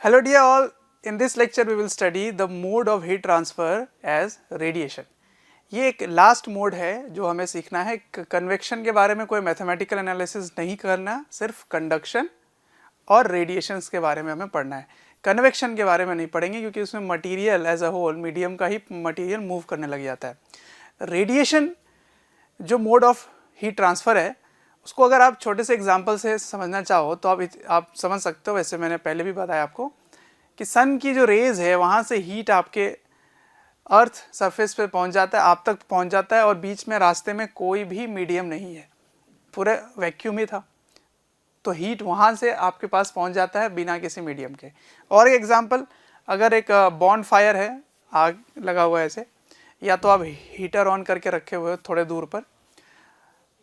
Hello dear all, in this lecture we will study the mode of heat transfer as radiation. ये एक last mode है जो हमें सीखना है. कन्वेक्शन के बारे में कोई मैथमेटिकल एनालिसिस नहीं करना, सिर्फ कंडक्शन और रेडिएशंस के बारे में हमें पढ़ना है. कन्वेक्शन के बारे में नहीं पढ़ेंगे क्योंकि उसमें material as a whole, medium का ही मटेरियल मूव करने लग जाता है. रेडिएशन जो मोड ऑफ हीट ट्रांसफ़र है उसको अगर आप छोटे से एग्जांपल से समझना चाहो तो आप समझ सकते हो. वैसे मैंने पहले भी बताया आपको कि सन की जो रेज़ है वहाँ से हीट आपके अर्थ सरफेस पे पहुँच जाता है, आप तक पहुँच जाता है, और बीच में रास्ते में कोई भी मीडियम नहीं है, पूरे वैक्यूम ही था, तो हीट वहाँ से आपके पास पहुँच जाता है बिना किसी मीडियम के. और एक एग्जांपल, अगर एक बॉन फायर है, आग लगा हुआ है ऐसे, या तो आप हीटर ऑन करके रखे हुए हो थोड़े दूर पर,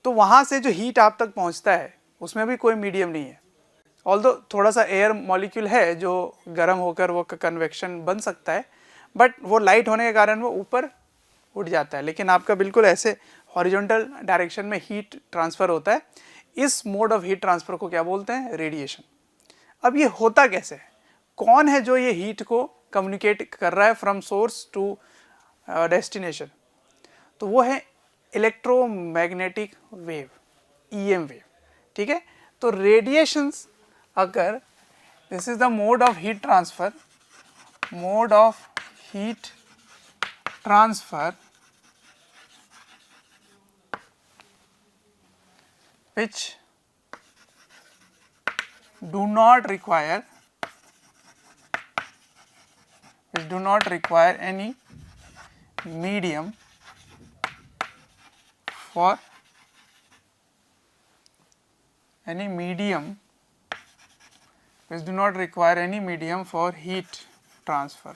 तो वहाँ से जो हीट आप तक पहुँचता है उसमें भी कोई मीडियम नहीं है. ऑल्दो थोड़ा सा एयर मॉलिक्यूल है जो गर्म होकर वो कन्वेक्शन बन सकता है, बट वो लाइट होने के कारण वो ऊपर उड़ जाता है, लेकिन आपका बिल्कुल ऐसे हॉरिजॉन्टल डायरेक्शन में हीट ट्रांसफ़र होता है. इस मोड ऑफ हीट ट्रांसफ़र को क्या बोलते हैं? रेडिएशन. अब ये होता कैसे है? कौन है जो ये हीट को कम्युनिकेट कर रहा है फ्रॉम सोर्स टू डेस्टिनेशन? तो वो है इलेक्ट्रोमैग्नेटिक वेव, EM वेव. ठीक है, तो रेडिएशंस अगर, this is the mode of heat transfer, mode of heat transfer which do not require any medium for heat transfer.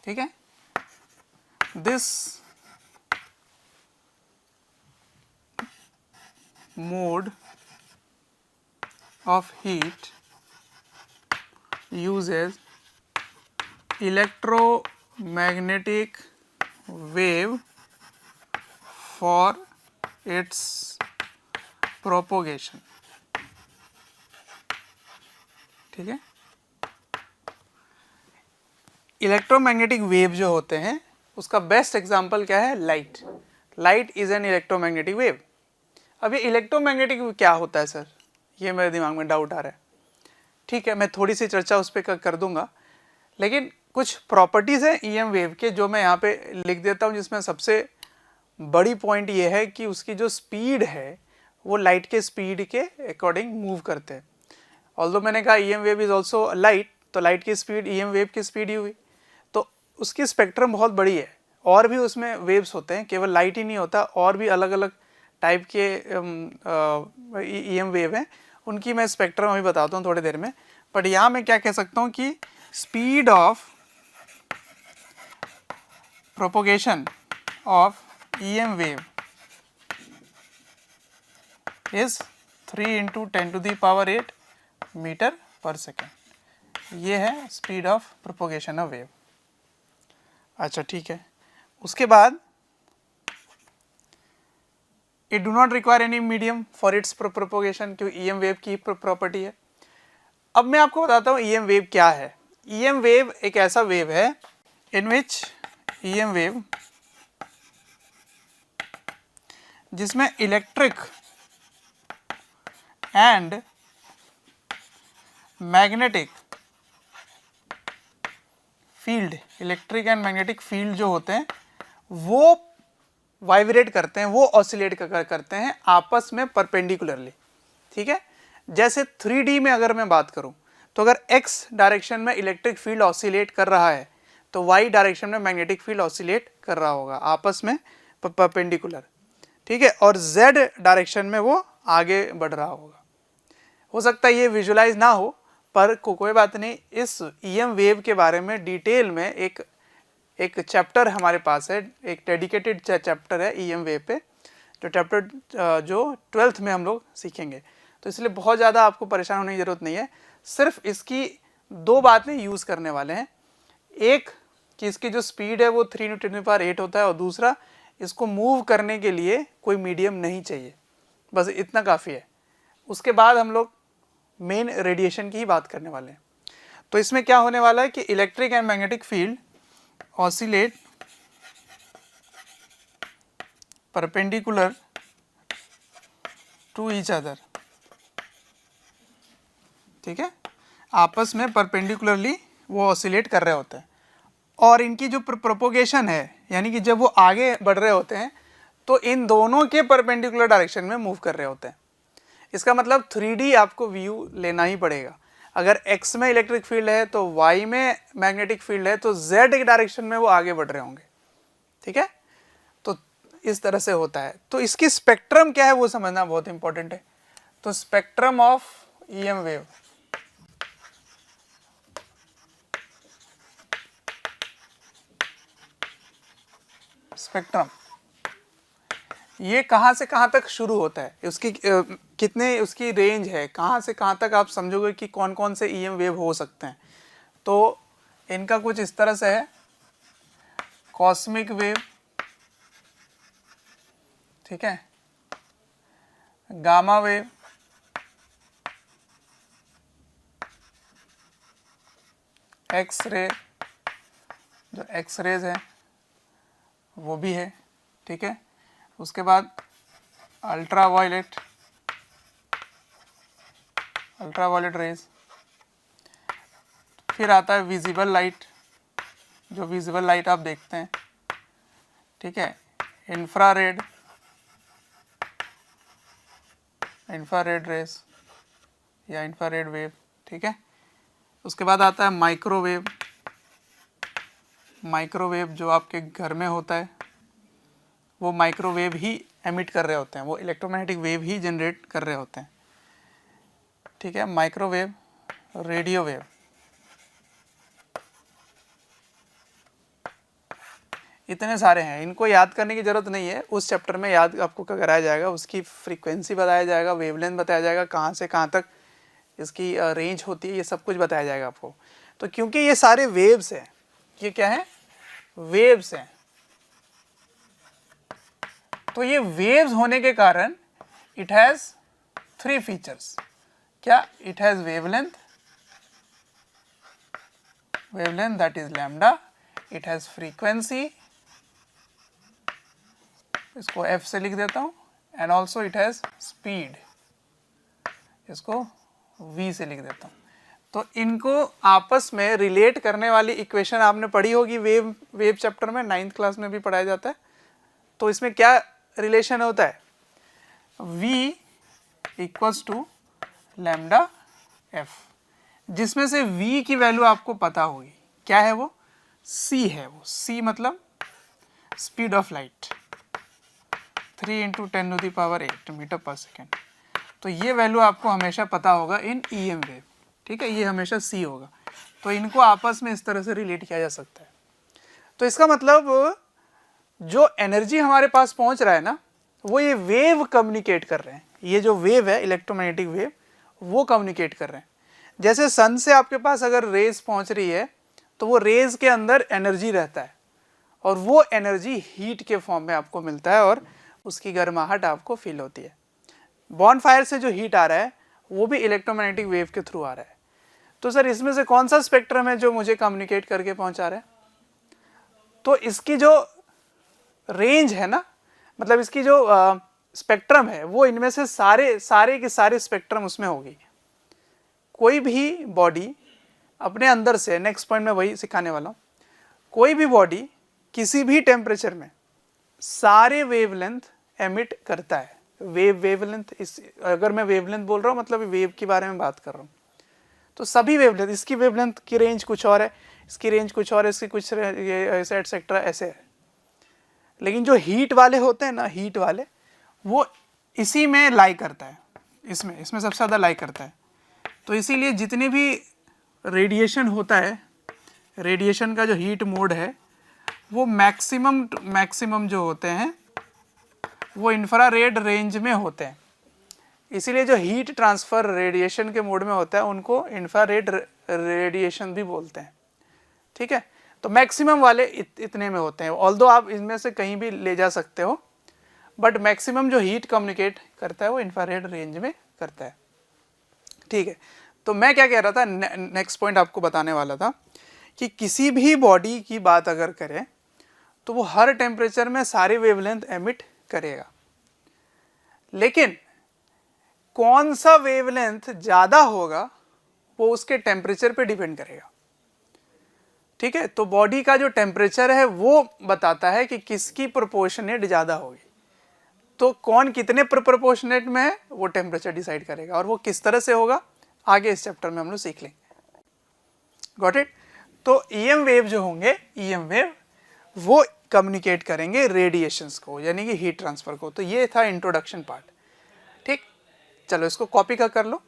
ठीक है, this mode of heat uses electromagnetic wave for its propagation. ठीक है, electromagnetic wave जो होते हैं उसका best example क्या है? Light. Light is an electromagnetic wave. अब ये इलेक्ट्रोमैग्नेटिक वेव क्या होता है सर? ये मेरे दिमाग में डाउट आ रहा है. ठीक है, मैं थोड़ी सी चर्चा उस पर कर दूंगा, लेकिन कुछ प्रॉपर्टीज़ हैं EM वेव के जो मैं यहाँ पे लिख देता हूँ, जिसमें सबसे बड़ी पॉइंट ये है कि उसकी जो स्पीड है वो लाइट के स्पीड के अकॉर्डिंग मूव करते हैं. ऑल्दो मैंने कहा EM wave is also light, तो लाइट की स्पीड EM वेव की स्पीड ही हुई, तो उसकी स्पेक्ट्रम बहुत बड़ी है. और भी उसमें वेव्स होते हैं, केवल लाइट ही नहीं होता, और भी अलग अलग टाइप के EM वेव हैं, उनकी मैं स्पेक्ट्रम अभी बताता हूँ थोड़ी देर में. बट यहाँ मैं क्या कह सकता हूँ कि speed of propagation of EM wave is 3 × 10⁸ metre per second. ये है speed of propagation of wave. अच्छा ठीक है, उसके बाद it do not require any medium for its propagation, क्योंकि EM वेव की प्रॉपर्टी है. अब मैं आपको बताता हूँ EM वेव क्या है. EM वेव एक ऐसा वेव है इन विच EM वेव, जिसमें इलेक्ट्रिक एंड मैग्नेटिक फील्ड जो होते हैं वो वाइब्रेट करते हैं, वो ऑसिलेट करते हैं आपस में परपेंडिकुलरली. ठीक है, जैसे 3D में अगर मैं बात करूं तो अगर x डायरेक्शन में इलेक्ट्रिक फील्ड ऑसिलेट कर रहा है तो y डायरेक्शन में मैग्नेटिक फील्ड ऑसिलेट कर रहा होगा आपस में परपेंडिकुलर. ठीक है, और z डायरेक्शन में वो आगे बढ़ रहा होगा. हो सकता है ये विजुलाइज ना हो, पर कोई बात नहीं. इस EM वेव के बारे में डिटेल में एक चैप्टर हमारे पास है, एक डेडिकेटेड चैप्टर है EM वेव पे, जो चैप्टर जो 12th में हम लोग सीखेंगे. तो इसलिए बहुत ज़्यादा आपको परेशान होने की ज़रूरत नहीं है. सिर्फ इसकी दो बातें यूज़ करने वाले हैं. एक कि इसकी जो स्पीड है वो 3×10⁸ होता है, और दूसरा इसको मूव करने के लिए कोई मीडियम नहीं चाहिए, बस इतना काफ़ी है। उसके बाद हम लोग मेन रेडिएशन की ही बात करने वाले हैं। तो इसमें क्या होने वाला है कि electric and magnetic field oscillate perpendicular to each other, ठीक है, आपस में परपेंडिकुलरली वो ऑसिलेट कर रहे होते हैं, और इनकी जो प्रोपोगेशन है, यानी कि जब वो आगे बढ़ रहे होते हैं तो इन दोनों के परपेंडिकुलर डायरेक्शन में मूव कर रहे होते हैं। इसका मतलब 3D आपको व्यू लेना ही पड़ेगा। अगर x में इलेक्ट्रिक फील्ड है तो y में मैग्नेटिक फील्ड है, तो z के डायरेक्शन में वो आगे बढ़ रहे होंगे, ठीक है। तो इस तरह से होता है। तो इसकी स्पेक्ट्रम क्या है वो समझना बहुत इंपॉर्टेंट है। तो spectrum of EM wave, spectrum ये कहाँ से कहाँ तक शुरू होता है, उसकी कितने उसकी रेंज है, कहाँ से कहाँ तक आप समझोगे कि कौन कौन से EM वेव हो सकते हैं। तो इनका कुछ इस तरह से है, कॉस्मिक वेव, ठीक है, गामा वेव, एक्स रे, जो एक्स रेज है वो भी है, ठीक है। उसके बाद अल्ट्रा वायलेट रेज, फिर आता है विजिबल लाइट, जो विजिबल लाइट आप देखते हैं, ठीक है, इंफ्रारेड रेज या इंफ्रारेड वेव, ठीक है। उसके बाद आता है माइक्रोवेव जो आपके घर में होता है, वो माइक्रोवेव ही एमिट कर रहे होते हैं, वो इलेक्ट्रोमैग्नेटिक वेव ही जनरेट कर रहे होते हैं, ठीक है। माइक्रोवेव, रेडियो वेव, इतने सारे हैं, इनको याद करने की ज़रूरत नहीं है, उस चैप्टर में याद आपको कराया जाएगा, उसकी फ्रीक्वेंसी बताया जाएगा, वेवलेंथ बताया जाएगा, कहाँ से कहाँ तक इसकी रेंज होती है, ये सब कुछ बताया जाएगा आपको। तो क्योंकि ये सारे वेव्स हैं, ये क्या है, वेव्स हैं, तो ये वेव्स होने के कारण इट हैज़ 3 फीचर्स। क्या? It has wavelength that is lambda, it has frequency, इसको f से लिख देता हूँ, and also it has speed, इसको v से लिख देता हूँ। तो इनको आपस में रिलेट करने वाली इक्वेशन आपने पढ़ी होगी वेव चैप्टर में, 9th क्लास में भी पढ़ाया जाता है। तो इसमें क्या रिलेशन होता है, v equals to lambda f, जिसमें से v की वैल्यू आपको पता होगी, क्या है वो, c है, वो c मतलब speed of light, 3 × 10⁸ metre per second. तो ये वैल्यू आपको हमेशा पता होगा इन EM वेव, ठीक है, ये हमेशा c होगा। तो इनको आपस में इस तरह से रिलेट किया जा सकता है। तो इसका मतलब जो एनर्जी हमारे पास पहुंच रहा है ना, वो ये वेव कम्युनिकेट कर रहे हैं, ये जो वेव है इलेक्ट्रोमैग्नेटिक वेव, वो कम्युनिकेट कर रहे हैं। जैसे सन से आपके पास अगर रेज पहुंच रही है, तो वो रेज के अंदर एनर्जी रहता है, और वो एनर्जी हीट के फॉर्म में आपको मिलता है, और उसकी गर्माहट आपको फील होती है। बॉनफायर से जो हीट आ रहा है वो भी इलेक्ट्रोमैग्नेटिक वेव के थ्रू आ रहा है। तो सर इसमें से कौन सा स्पेक्ट्रम है जो मुझे कम्युनिकेट करके पहुंचा रहा है, तो इसकी जो रेंज है ना, मतलब इसकी जो स्पेक्ट्रम है, वो इनमें से सारे के सारे स्पेक्ट्रम उसमें होगी। कोई भी बॉडी अपने अंदर से, नेक्स्ट पॉइंट में वही सिखाने वाला हूँ, कोई भी बॉडी किसी भी टेम्परेचर में सारे वेवलेंथ एमिट करता है। वेवलेंथ, इस अगर मैं वेवलेंथ बोल रहा हूँ मतलब वेव के बारे में बात कर रहा हूँ, तो सभी वेवलेंथ, इसकी वेवलेंथ की रेंज कुछ और है, इसकी रेंज कुछ और है, इसकी कुछ ऐसे एटसेट्रा ऐसे है। लेकिन जो हीट वाले होते हैं ना, हीट वाले, वो इसी में लाई करता है, इसमें सबसे ज़्यादा लाई करता है। तो इसीलिए जितने भी रेडिएशन होता है, रेडिएशन का जो हीट मोड है, वो मैक्सिमम जो होते हैं वो इंफ्रारेड रेंज में होते हैं। इसीलिए जो हीट ट्रांसफ़र रेडिएशन के मोड में होता है उनको इंफ्रारेड रेडिएशन भी बोलते हैं, ठीक है। तो मैक्सिमम वाले इतने में होते हैं, ऑल्दो आप इनमें से कहीं भी ले जा सकते हो, बट मैक्सिमम जो हीट कम्युनिकेट करता है वो इंफ्रारेड रेंज में करता है। ठीक है, तो मैं क्या कह रहा था, नेक्स्ट पॉइंट आपको बताने वाला था कि किसी भी बॉडी की बात अगर करें तो वो हर टेम्परेचर में सारी वेवलेंथ एमिट करेगा, लेकिन कौन सा वेवलेंथ ज़्यादा होगा वो उसके टेम्परेचर पे डिपेंड करेगा। ठीक है, तो बॉडी का जो टेम्परेचर है वो बताता है कि किसकी प्रोपोर्शनेट ज़्यादा होगी, तो कौन कितने प्रोपोर्शनेट में है वो टेम्परेचर डिसाइड करेगा, और वो किस तरह से होगा आगे इस चैप्टर में हम लोग सीख लेंगे। Got it. तो ईएम वेव जो होंगे, ईएम वेव वो कम्युनिकेट करेंगे रेडिएशंस को, यानी कि हीट ट्रांसफर को। तो ये था इंट्रोडक्शन पार्ट। ठीक, चलो इसको कॉपी कर लो।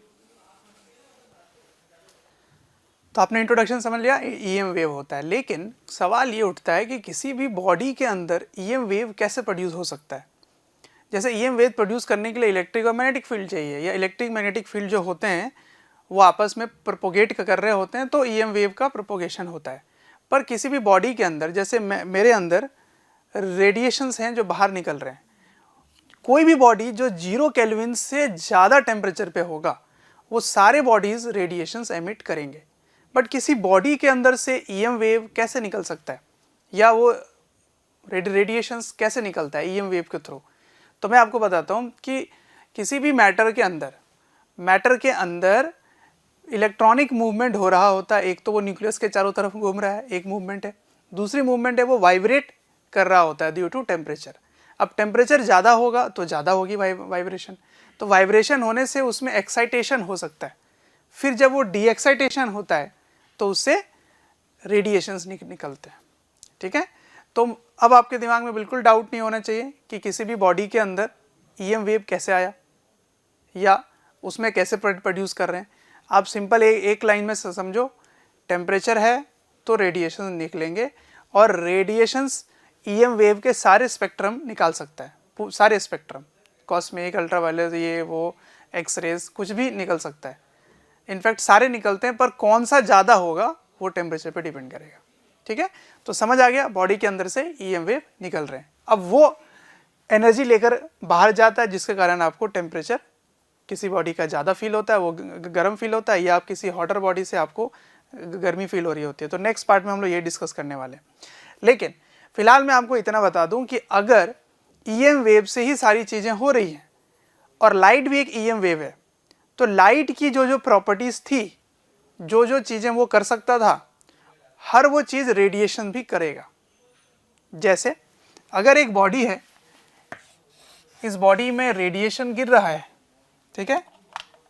तो आपने इंट्रोडक्शन समझ लिया, ईएम वेव होता है, लेकिन सवाल ये उठता है कि किसी भी बॉडी के अंदर ईएम वेव कैसे प्रोड्यूस हो सकता है। जैसे ईएम वेव प्रोड्यूस करने के लिए इलेक्ट्रिक और मैग्नेटिक फील्ड चाहिए, या इलेक्ट्रिक मैग्नेटिक फील्ड जो होते हैं वो आपस में प्रोपोगेट कर रहे होते हैं, तो ईएम वेव का प्रोपोगेशन होता है। पर किसी भी बॉडी के अंदर, जैसे मेरे अंदर रेडिएशंस हैं जो बाहर निकल रहे हैं, कोई भी बॉडी जो 0 केल्विन से ज़्यादा टेम्परेचर पे होगा वो सारे बॉडीज रेडिएशंस एमिट करेंगे। बट किसी बॉडी के अंदर से ईएम वेव कैसे निकल सकता है, या वो रेडिएशंस कैसे निकलता है ईएम वेव के थ्रू। तो मैं आपको बताता हूँ कि किसी भी मैटर के अंदर इलेक्ट्रॉनिक मूवमेंट हो रहा होता है। एक तो वो न्यूक्लियस के चारों तरफ घूम रहा है, एक मूवमेंट है। दूसरी मूवमेंट है वो वाइब्रेट कर रहा होता है ड्यू टू टेम्परेचर। अब टेम्परेचर ज़्यादा होगा तो ज़्यादा होगी वाइब्रेशन, तो वाइब्रेशन होने से उसमें एक्साइटेशन हो सकता है। फिर जब वो डी एक्साइटेशन होता है तो उससे रेडिएशंस निकलते हैं। ठीक है, तो अब आपके दिमाग में बिल्कुल डाउट नहीं होना चाहिए कि किसी भी बॉडी के अंदर ईएम वेव कैसे आया या उसमें कैसे प्रोड्यूस कर रहे हैं। आप सिंपल एक लाइन में समझो, टेम्परेचर है तो रेडिएशन निकलेंगे, और रेडिएशंस ईएम वेव के सारे स्पेक्ट्रम निकाल सकता है, सारे स्पेक्ट्रम, कॉस्मिक, अल्ट्रावायलेट, ये वो, एक्सरेज, कुछ भी निकल सकता है। इनफैक्ट सारे निकलते हैं, पर कौन सा ज़्यादा होगा वो टेम्परेचर पे डिपेंड करेगा। ठीक है, तो समझ आ गया, बॉडी के अंदर से ईएम वेव निकल रहे हैं। अब वो एनर्जी लेकर बाहर जाता है, जिसके कारण आपको टेम्परेचर किसी बॉडी का ज़्यादा फील होता है, वो गर्म फील होता है, या आप किसी हॉटर बॉडी से आपको गर्मी फील हो रही होती है। तो नेक्स्ट पार्ट में हम लोग ये डिस्कस करने वाले हैं। लेकिन फिलहाल मैं आपको इतना बता दूं कि अगर ईएम वेव से ही सारी चीज़ें हो रही हैं, और लाइट भी एक ईएम वेव है, तो लाइट की जो जो प्रॉपर्टीज़ थी, जो जो चीज़ें वो कर सकता था, हर वो चीज़ रेडिएशन भी करेगा। जैसे अगर एक बॉडी है, इस बॉडी में रेडिएशन गिर रहा है, ठीक है,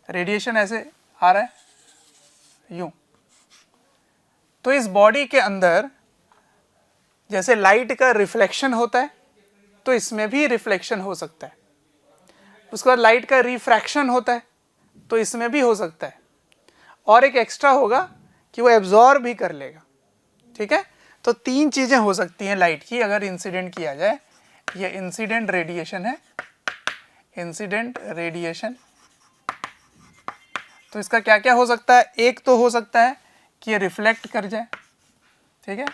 रेडिएशन ऐसे आ रहा है यूं, तो इस बॉडी के अंदर जैसे लाइट का रिफ्लेक्शन होता है, तो इसमें भी रिफ्लेक्शन हो सकता है। उसके बाद लाइट का रिफ्रैक्शन होता है, तो इसमें भी हो सकता है, और एक एक्स्ट्रा होगा कि वो एब्जॉर्ब भी कर लेगा। ठीक है, तो 3 चीज़ें हो सकती हैं लाइट की अगर इंसिडेंट किया जाए। ये इंसिडेंट रेडिएशन है, इंसिडेंट रेडिएशन। तो इसका क्या क्या हो सकता है, एक तो हो सकता है कि ये रिफ्लेक्ट कर जाए। ठीक है,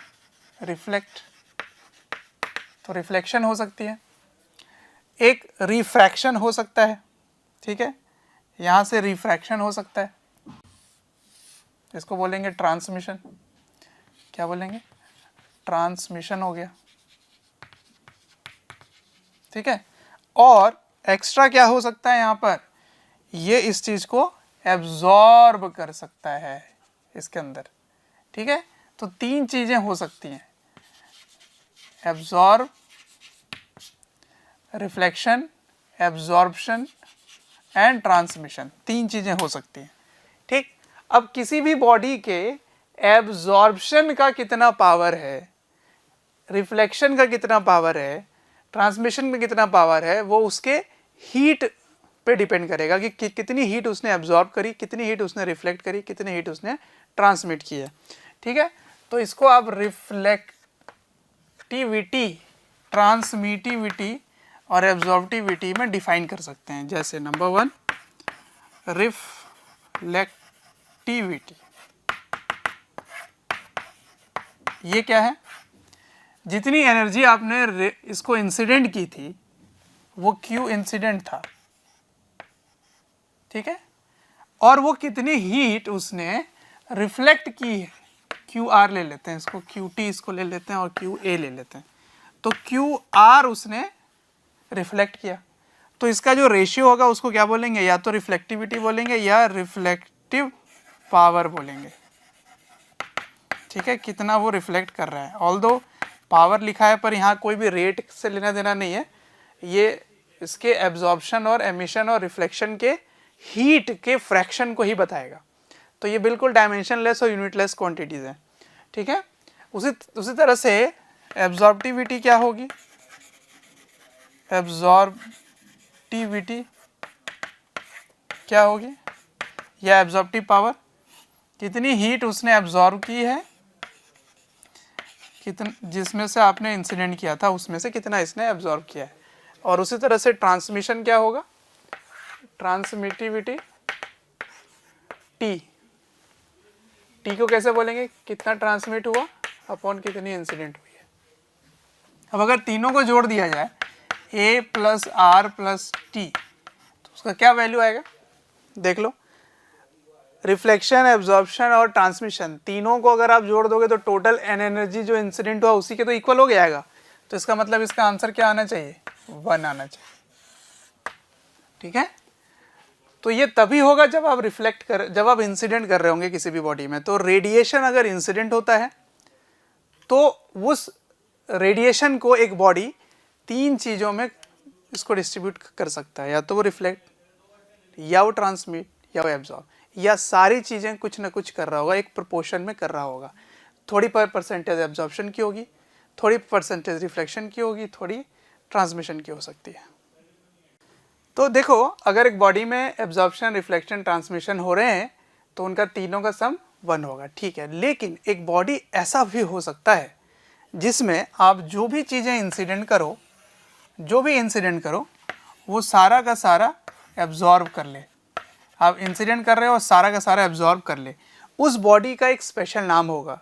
रिफ्लेक्ट, तो रिफ्लेक्शन हो सकती है। एक रिफ्रैक्शन हो सकता है, ठीक है, यहाँ से रिफ्रैक्शन हो सकता है, इसको बोलेंगे ट्रांसमिशन। क्या बोलेंगे, ट्रांसमिशन हो गया। ठीक है, और एक्स्ट्रा क्या हो सकता है यहाँ पर, ये इस चीज़ को एब्जॉर्ब कर सकता है इसके अंदर। ठीक है, तो 3 चीज़ें हो सकती हैं, absorb, reflection, absorption and transmission, 3 चीज़ें हो सकती हैं। ठीक, अब किसी भी बॉडी के एब्जॉर्प्शन का कितना पावर है, रिफ्लेक्शन का कितना पावर है, ट्रांसमिशन में कितना पावर है, वो उसके हीट पे डिपेंड करेगा कि कितनी हीट उसने एब्जॉर्ब करी, कितनी हीट उसने रिफ्लेक्ट करी, कितनी हीट उसने ट्रांसमिट की है। ठीक है, तो इसको आप रिफ्लेक्टिविटी, ट्रांसमिटिविटी और एब्जॉर्बिविटी में डिफाइन कर सकते हैं। जैसे नंबर 1 रिफ्लेक्टिविटी, ये क्या है, जितनी एनर्जी आपने इसको इंसिडेंट की थी वो Q इंसिडेंट था, ठीक है, और वो कितनी हीट उसने रिफ्लेक्ट की है, QR ले लेते हैं इसको, QT इसको ले लेते हैं और QA ले लेते हैं, तो QR उसने रिफ्लेक्ट किया, तो इसका जो रेशियो होगा उसको क्या बोलेंगे, या तो रिफ्लेक्टिविटी बोलेंगे या रिफ्लेक्टिव पावर बोलेंगे, ठीक है, कितना वो रिफ्लेक्ट कर रहा है। ऑल्दो पावर लिखा है पर यहाँ कोई भी रेट से लेना देना नहीं है, ये इसके एब्जॉर्प्शन और एमिशन और रिफ्लेक्शन के हीट के फ्रैक्शन को ही बताएगा, तो ये बिल्कुल डायमेंशनलेस और यूनिटलेस क्वांटिटीज हैं, ठीक है। उसी तरह से एब्जॉर्प्टिविटी क्या होगी, एब्जॉर्प्टिविटी क्या होगी, या एब्जॉर्प्टिव पावर, कितनी हीट उसने एब्जॉर्ब की है, जिसमें से आपने इंसिडेंट किया था उसमें से कितना इसने एब्जॉर्ब किया है। और उसी तरह से ट्रांसमिशन क्या होगा, ट्रांसमिटिविटी टी को कैसे बोलेंगे, कितना ट्रांसमिट हुआ अपॉन कितनी इंसिडेंट हुई है। अब अगर तीनों को जोड़ दिया जाए A plus R plus T, तो उसका क्या वैल्यू आएगा, देख लो, रिफ्लेक्शन, एब्जॉर्प्शन और ट्रांसमिशन तीनों को अगर आप जोड़ दोगे तो टोटल एनर्जी जो इंसिडेंट हुआ उसी के तो इक्वल हो जाएगा, तो इसका मतलब इसका आंसर क्या आना चाहिए, 1 आना चाहिए, ठीक है। तो ये तभी होगा जब आप जब आप इंसिडेंट कर रहे होंगे किसी भी बॉडी में, तो रेडिएशन अगर इंसिडेंट होता है तो उस रेडिएशन को एक बॉडी 3 चीज़ों में इसको डिस्ट्रीब्यूट कर सकता है, या तो वो रिफ्लेक्ट, या वो ट्रांसमिट, या वो एब्जॉर्ब, या सारी चीज़ें कुछ ना कुछ कर रहा होगा, एक प्रोपोर्शन में कर रहा होगा, थोड़ी परसेंटेज एब्जॉर्प्शन की होगी, थोड़ी परसेंटेज रिफ्लेक्शन की होगी, थोड़ी ट्रांसमिशन की हो सकती है। तो देखो, अगर एक बॉडी में एब्जॉर्प्शन, रिफ्लेक्शन, ट्रांसमिशन हो रहे हैं तो उनका तीनों का सम 1 होगा, ठीक है। लेकिन एक बॉडी ऐसा भी हो सकता है जिसमें आप जो भी चीज़ें इंसिडेंट करो वो सारा का सारा एब्जॉर्ब कर ले, आप इंसिडेंट कर रहे हो और सारा का सारा एब्जॉर्ब कर ले, उस बॉडी का एक स्पेशल नाम होगा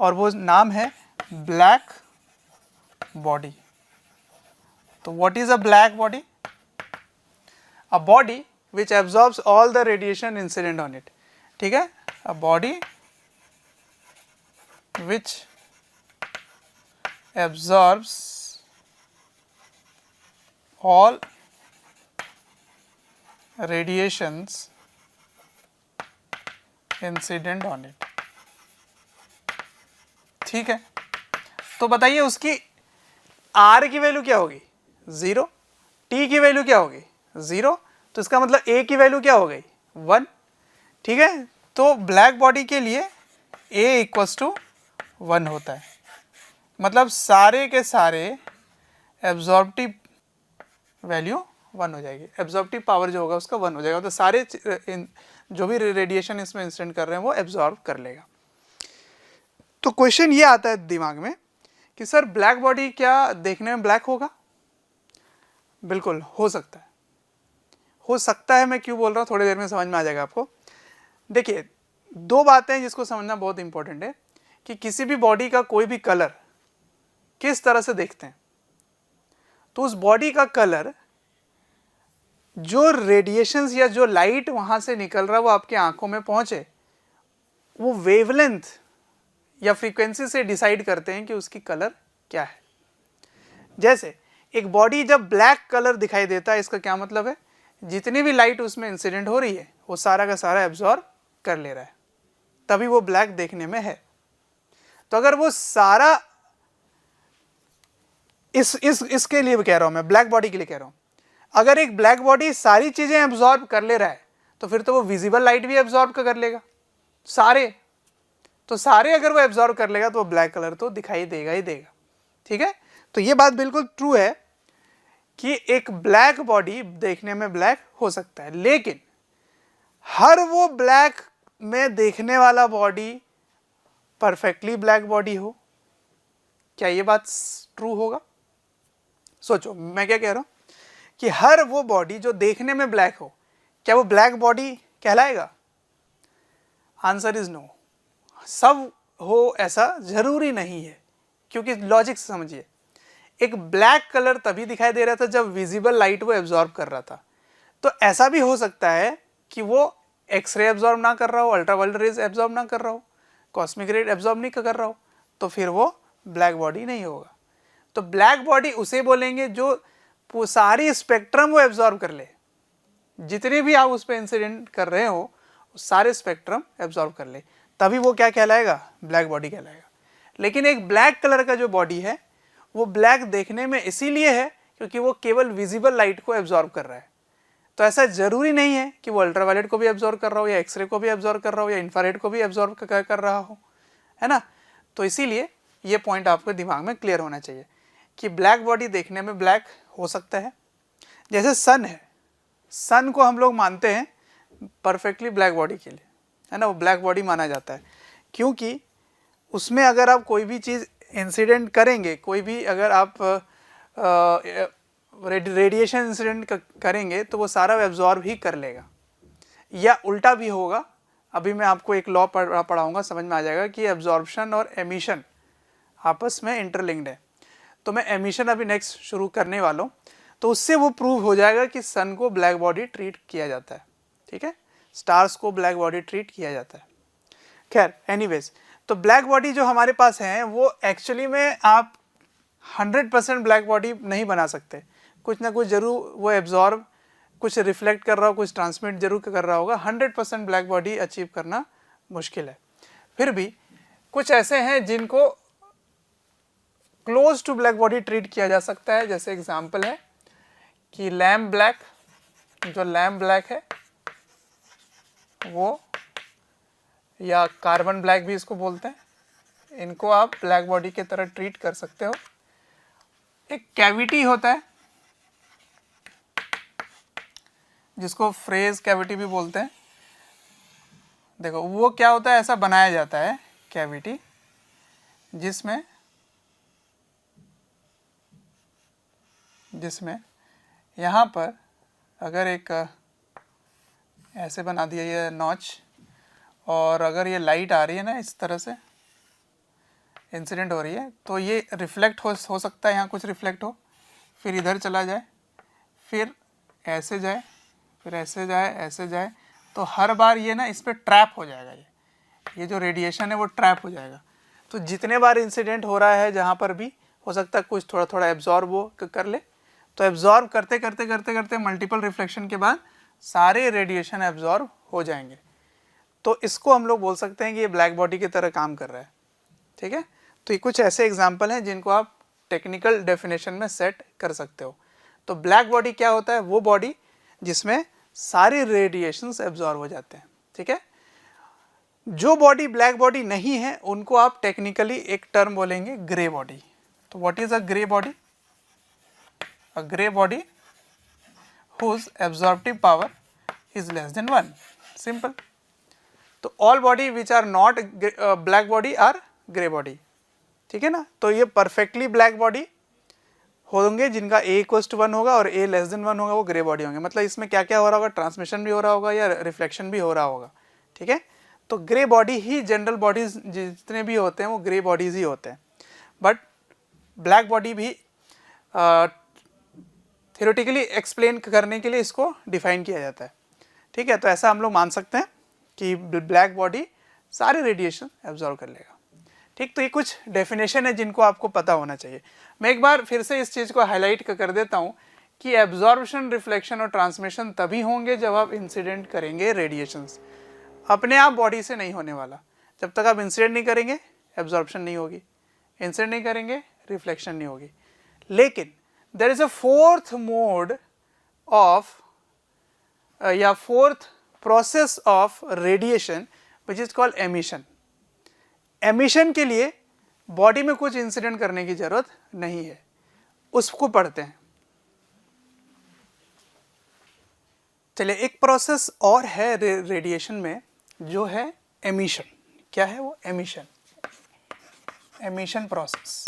और वो नाम है ब्लैक बॉडी। तो what is a black body, a body which absorbs all the radiation incident on it, ठीक है, a body which absorbs all radiations incident on it, ठीक है। तो बताइए उसकी R की वैल्यू क्या होगी, 0, T की वैल्यू क्या होगी, 0, तो इसका मतलब A की वैल्यू क्या हो गई, 1, ठीक है। तो ब्लैक बॉडी के लिए A इक्वल्स टू 1 होता है, मतलब सारे के सारे एब्जॉर्प्टिव वैल्यू 1 हो जाएगी, एब्जॉर्प्टिव पावर जो होगा उसका 1 हो जाएगा, तो सारे जो भी रेडिएशन इसमें इंसिडेंट कर रहे हैं वो एब्जॉर्ब कर लेगा। तो क्वेश्चन ये आता है दिमाग में कि सर ब्लैक बॉडी क्या देखने में ब्लैक होगा, बिल्कुल हो सकता है, मैं क्यों बोल रहा हूँ थोड़ी देर में समझ में आ जाएगा आपको। देखिए, 2 बातें जिसको समझना बहुत इंपॉर्टेंट है कि किसी भी बॉडी का कोई भी कलर किस तरह से देखते हैं, तो उस बॉडी का कलर जो रेडिएशंस या जो लाइट वहाँ से निकल रहा है वो आपके आंखों में पहुँचे, वो वेवलेंथ या फ्रीक्वेंसी से डिसाइड करते हैं कि उसकी कलर क्या है। जैसे एक बॉडी जब ब्लैक कलर दिखाई देता है, इसका क्या मतलब है, जितनी भी लाइट उसमें इंसिडेंट हो रही है वो सारा का सारा एब्जॉर्ब कर ले रहा है, तभी वो ब्लैक देखने में है। तो अगर वो सारा इसके लिए कह रहा हूं मैं, ब्लैक बॉडी के लिए कह रहा हूं, अगर एक ब्लैक बॉडी सारी चीजें एब्जॉर्ब कर ले रहा है तो फिर तो वो विजिबल लाइट भी एब्जॉर्ब कर लेगा, सारे अगर वो एब्जॉर्ब कर लेगा तो वो ब्लैक कलर तो दिखाई देगा ही देगा, ठीक है। तो ये बात बिल्कुल ट्रू है कि एक ब्लैक बॉडी देखने में ब्लैक हो सकता है, लेकिन हर वो ब्लैक में देखने वाला बॉडी परफेक्टली ब्लैक बॉडी हो, क्या ये बात ट्रू होगा? सोचो मैं क्या कह रहा हूं कि हर वो बॉडी जो देखने में ब्लैक हो, क्या वो ब्लैक बॉडी कहलाएगा? Answer is no. सब हो ऐसा ज़रूरी नहीं है, क्योंकि लॉजिक से समझिए, एक ब्लैक कलर तभी दिखाई दे रहा था जब विजिबल लाइट वो एब्जॉर्ब कर रहा था। तो ऐसा भी हो सकता है कि वो एक्सरे एब्जॉर्ब ना कर रहा हो, अल्ट्रावायलेट रेज एब्जॉर्ब ना कर रहा हो, कॉस्मिक रेड एब्जॉर्ब नहीं कर रहा हो, तो फिर वो ब्लैक बॉडी नहीं होगा। तो ब्लैक बॉडी उसे बोलेंगे जो सारी स्पेक्ट्रम वो एब्जॉर्ब कर ले, जितने भी आप उस पर इंसिडेंट कर रहे हो सारे स्पेक्ट्रम एब्जॉर्ब कर ले, तभी वो क्या कहलाएगा, ब्लैक बॉडी कहलाएगा। लेकिन एक ब्लैक कलर का जो बॉडी है वो ब्लैक देखने में इसीलिए है क्योंकि वो केवल विजिबल लाइट को एब्जॉर्ब कर रहा है। तो ऐसा जरूरी नहीं है कि वो अल्ट्रावायलेट को भी एब्जॉर्ब कर रहा हो, या एक्सरे को भी एब्जॉर्ब कर रहा हो, या इंफ्रारेड को भी एब्जॉर्ब कर रहा हो, है ना। तो इसीलिए ये पॉइंट आपको दिमाग में क्लियर होना चाहिए कि ब्लैक बॉडी देखने में ब्लैक हो सकता है। जैसे सन है, सन को हम लोग मानते हैं परफेक्टली ब्लैक बॉडी के लिए, है ना, वो ब्लैक बॉडी माना जाता है क्योंकि उसमें अगर आप कोई भी चीज़ इंसिडेंट करेंगे, कोई भी अगर आप रेडिएशन इंसिडेंट करेंगे तो वो सारा एब्जॉर्ब ही कर लेगा, या उल्टा भी होगा। अभी मैं आपको एक लॉ पढ़ाऊंगा, समझ में आ जाएगा कि एब्जॉर्प्शन और एमिशन आपस में इंटरलिंक्ड है। तो मैं एमिशन अभी नेक्स्ट शुरू करने वाला हूँ, तो उससे वो प्रूव हो जाएगा कि सन को ब्लैक बॉडी ट्रीट किया जाता है, ठीक है, स्टार्स को ब्लैक बॉडी ट्रीट किया जाता है। खैर एनीवेज, तो ब्लैक बॉडी जो हमारे पास है वो एक्चुअली में आप 100% ब्लैक बॉडी नहीं बना सकते, कुछ ना कुछ जरूर वो एब्जॉर्ब, कुछ रिफ्लेक्ट कर रहा हो, कुछ ट्रांसमिट जरूर कर रहा होगा। 100% ब्लैक बॉडी अचीव करना मुश्किल है। फिर भी कुछ ऐसे हैं जिनको close to black body treat किया जा सकता है। जैसे एग्जांपल है कि लैम्प ब्लैक, जो लैम्प ब्लैक है वो, या कार्बन ब्लैक भी इसको बोलते हैं, इनको आप ब्लैक बॉडी की तरह ट्रीट कर सकते हो। एक कैविटी होता है जिसको फ्रेज कैविटी भी बोलते हैं। देखो वो क्या होता है, ऐसा बनाया जाता है कैविटी जिसमें यहाँ पर अगर एक ऐसे बना दिया ये नॉच, और अगर ये लाइट आ रही है ना इस तरह से इंसिडेंट हो रही है, तो ये रिफ्लेक्ट हो सकता है, यहाँ कुछ रिफ्लेक्ट हो, फिर इधर चला जाए, फिर ऐसे जाए, फिर ऐसे जाए, ऐसे जाए, तो हर बार ये ना इस पर ट्रैप हो जाएगा, ये जो रेडिएशन है वो ट्रैप हो जाएगा। तो जितने बार इंसिडेंट हो रहा है जहाँ पर भी हो सकता है कुछ थोड़ा थोड़ा एब्जॉर्ब वो कर ले, तो एब्जॉर्ब करते करते करते करते मल्टीपल रिफ्लेक्शन के बाद सारे रेडिएशन एब्जॉर्ब हो जाएंगे। तो इसको हम लोग बोल सकते हैं कि ये ब्लैक बॉडी की तरह काम कर रहा है, ठीक है। तो ये कुछ ऐसे एग्जाम्पल हैं जिनको आप टेक्निकल डेफिनेशन में सेट कर सकते हो। तो ब्लैक बॉडी क्या होता है, वो बॉडी जिसमें सारे रेडिएशंस एब्जॉर्ब हो जाते हैं, ठीक है। जो बॉडी ब्लैक बॉडी नहीं है उनको आप टेक्निकली एक टर्म बोलेंगे ग्रे बॉडी। तो what is a grey body? A grey body whose absorptive power is less than 1, simple। तो all body which are not black body are gray body, ठीक है ना। तो ये perfectly black body होंगे जिनका A = 1 होगा और A < 1 होगा, वो ग्रे बॉडी होंगे। मतलब इसमें क्या क्या हो रहा होगा, ट्रांसमिशन भी हो रहा होगा या रिफ्लेक्शन भी हो रहा होगा, ठीक है। तो ग्रे बॉडी ही जनरल बॉडीज जितने भी होते हैं वो ग्रे बॉडीज ही होते हैं, बट ब्लैक बॉडी भी थ्योरेटिकली एक्सप्लेन करने के लिए इसको डिफाइन किया जाता है, ठीक है। तो ऐसा हम लोग मान सकते हैं कि ब्लैक बॉडी सारे रेडिएशन एब्जॉर्ब कर लेगा, ठीक। तो ये कुछ डेफिनेशन है जिनको आपको पता होना चाहिए। मैं एक बार फिर से इस चीज़ को हाईलाइट कर देता हूँ कि एब्जॉर्प्शन, रिफ्लेक्शन और ट्रांसमिशन तभी होंगे जब आप इंसिडेंट करेंगे रेडिएशंस, अपने आप बॉडी से नहीं होने वाला। जब तक आप इंसिडेंट नहीं करेंगे एब्जॉर्प्शन नहीं होगी, इंसिडेंट नहीं करेंगे रिफ्लेक्शन नहीं होगी। लेकिन there is a fourth mode of या fourth process of radiation which is called emission। emission के लिए बॉडी में कुछ इंसिडेंट करने की जरूरत नहीं है, उसको पढ़ते हैं। चलिए एक प्रोसेस और है रेडिएशन में जो है एमिशन। क्या है वो? एमिशन, एमिशन प्रोसेस,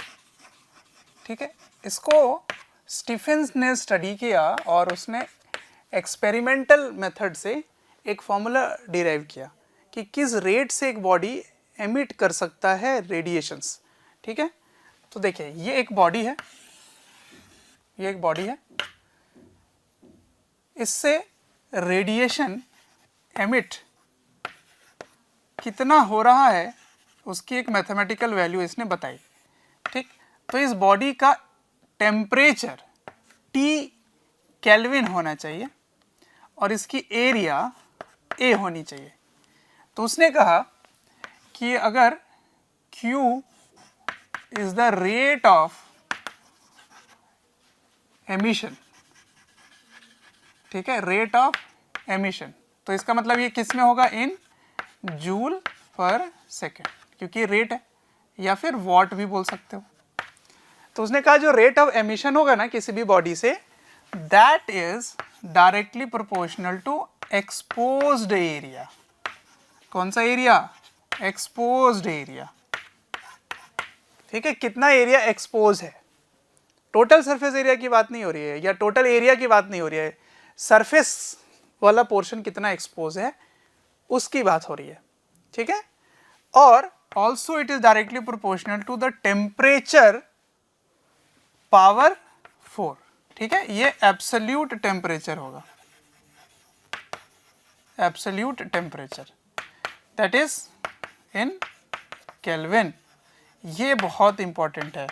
ठीक है। इसको स्टीफेंस ने स्टडी किया और उसने एक्सपेरिमेंटल मेथड से एक फॉर्मूला डिराइव किया कि किस रेट से एक बॉडी एमिट कर सकता है रेडिएशंस। ठीक है, तो देखिए ये एक बॉडी है, ये एक बॉडी है, इससे रेडिएशन एमिट कितना हो रहा है उसकी एक मैथमेटिकल वैल्यू इसने बताई। ठीक, तो इस बॉडी का टेम्परेचर T केल्विन होना चाहिए और इसकी एरिया A होनी चाहिए। तो उसने कहा कि अगर Q is the rate of emission, ठीक है, रेट ऑफ एमिशन, तो इसका मतलब ये किस में होगा, इन जूल पर सेकेंड, क्योंकि रेट है, या फिर वॉट भी बोल सकते हो। तो उसने कहा जो रेट ऑफ एमिशन होगा ना किसी भी बॉडी से, that is directly proportional to exposed area. कौन सा एरिया, एक्सपोज्ड एरिया। ठीक है, कितना एरिया एक्सपोज है, टोटल सरफेस एरिया की बात नहीं हो रही है या टोटल एरिया की बात नहीं हो रही है, सरफेस वाला पोर्शन कितना एक्सपोज है उसकी बात हो रही है। ठीक है, और also it is directly proportional to the temperature power 4। ठीक है, ये एब्सोल्यूट टेम्परेचर होगा, absolute temperature that is in kelvin. ये बहुत इंपॉर्टेंट है,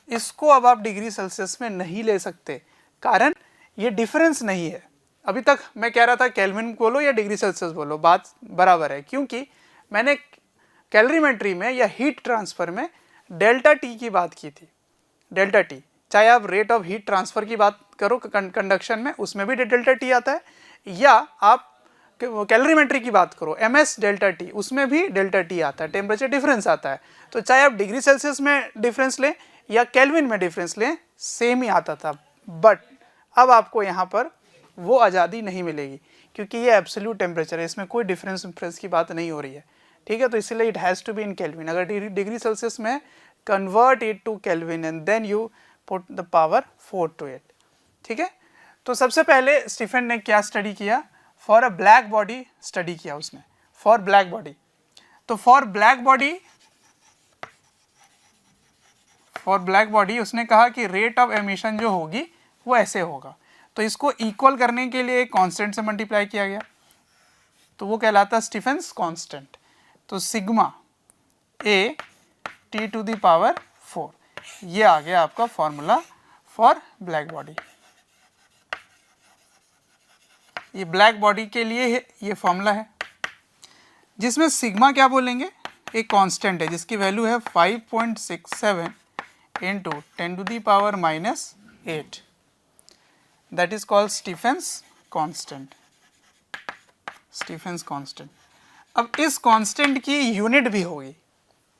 इसको अब आप डिग्री सेल्सियस में नहीं ले सकते, कारण ये डिफरेंस नहीं है। अभी तक मैं कह रहा था केल्विन बोलो या डिग्री सेल्सियस बोलो, बात बराबर है, क्योंकि मैंने कैलोरीमेट्री में या हीट ट्रांसफर में डेल्टा टी की बात की थी। डेल्टा टी, चाहे आप रेट ऑफ हीट ट्रांसफर की बात करो कंडक्शन में, उसमें भी डेल्टा टी आता है, या आप कैलोरीमेट्री की बात करो एमएस डेल्टा टी, उसमें भी डेल्टा टी आता है, टेम्परेचर डिफरेंस आता है। तो चाहे आप डिग्री सेल्सियस में डिफरेंस लें या केल्विन में डिफरेंस लें, सेम ही आता था। बट अब आपको यहाँ पर वो आज़ादी नहीं मिलेगी, क्योंकि ये एब्सोल्यूट टेम्परेचर है, इसमें कोई डिफरेंस की बात नहीं हो रही है। ठीक है, तो इसलिए it has to be in kelvin. अगर डिग्री सेल्सियस में convert it to kelvin and then you put the power 4 to it. ठीक है, तो सबसे पहले स्टीफन ने क्या स्टडी किया, for a black body study किया उसने, फॉर ब्लैक बॉडी। तो फॉर ब्लैक बॉडी उसने कहा कि रेट ऑफ एमिशन जो होगी वो ऐसे होगा। तो इसको इक्वल करने के लिए एक कांस्टेंट से मल्टीप्लाई किया गया, तो वो कहलाता है स्टीफेंस कांस्टेंट। तो sigma A T to the power 4, ये आ गया आपका फॉर्मूला फॉर ब्लैक बॉडी। ये ब्लैक बॉडी के लिए ये फॉर्मूला है, जिसमें सिग्मा क्या बोलेंगे, एक कांस्टेंट है जिसकी वैल्यू है 5.67 into 10 to the power -8, that is called Stefan's constant. Stefan's constant. अब इस कांस्टेंट की यूनिट भी होगी,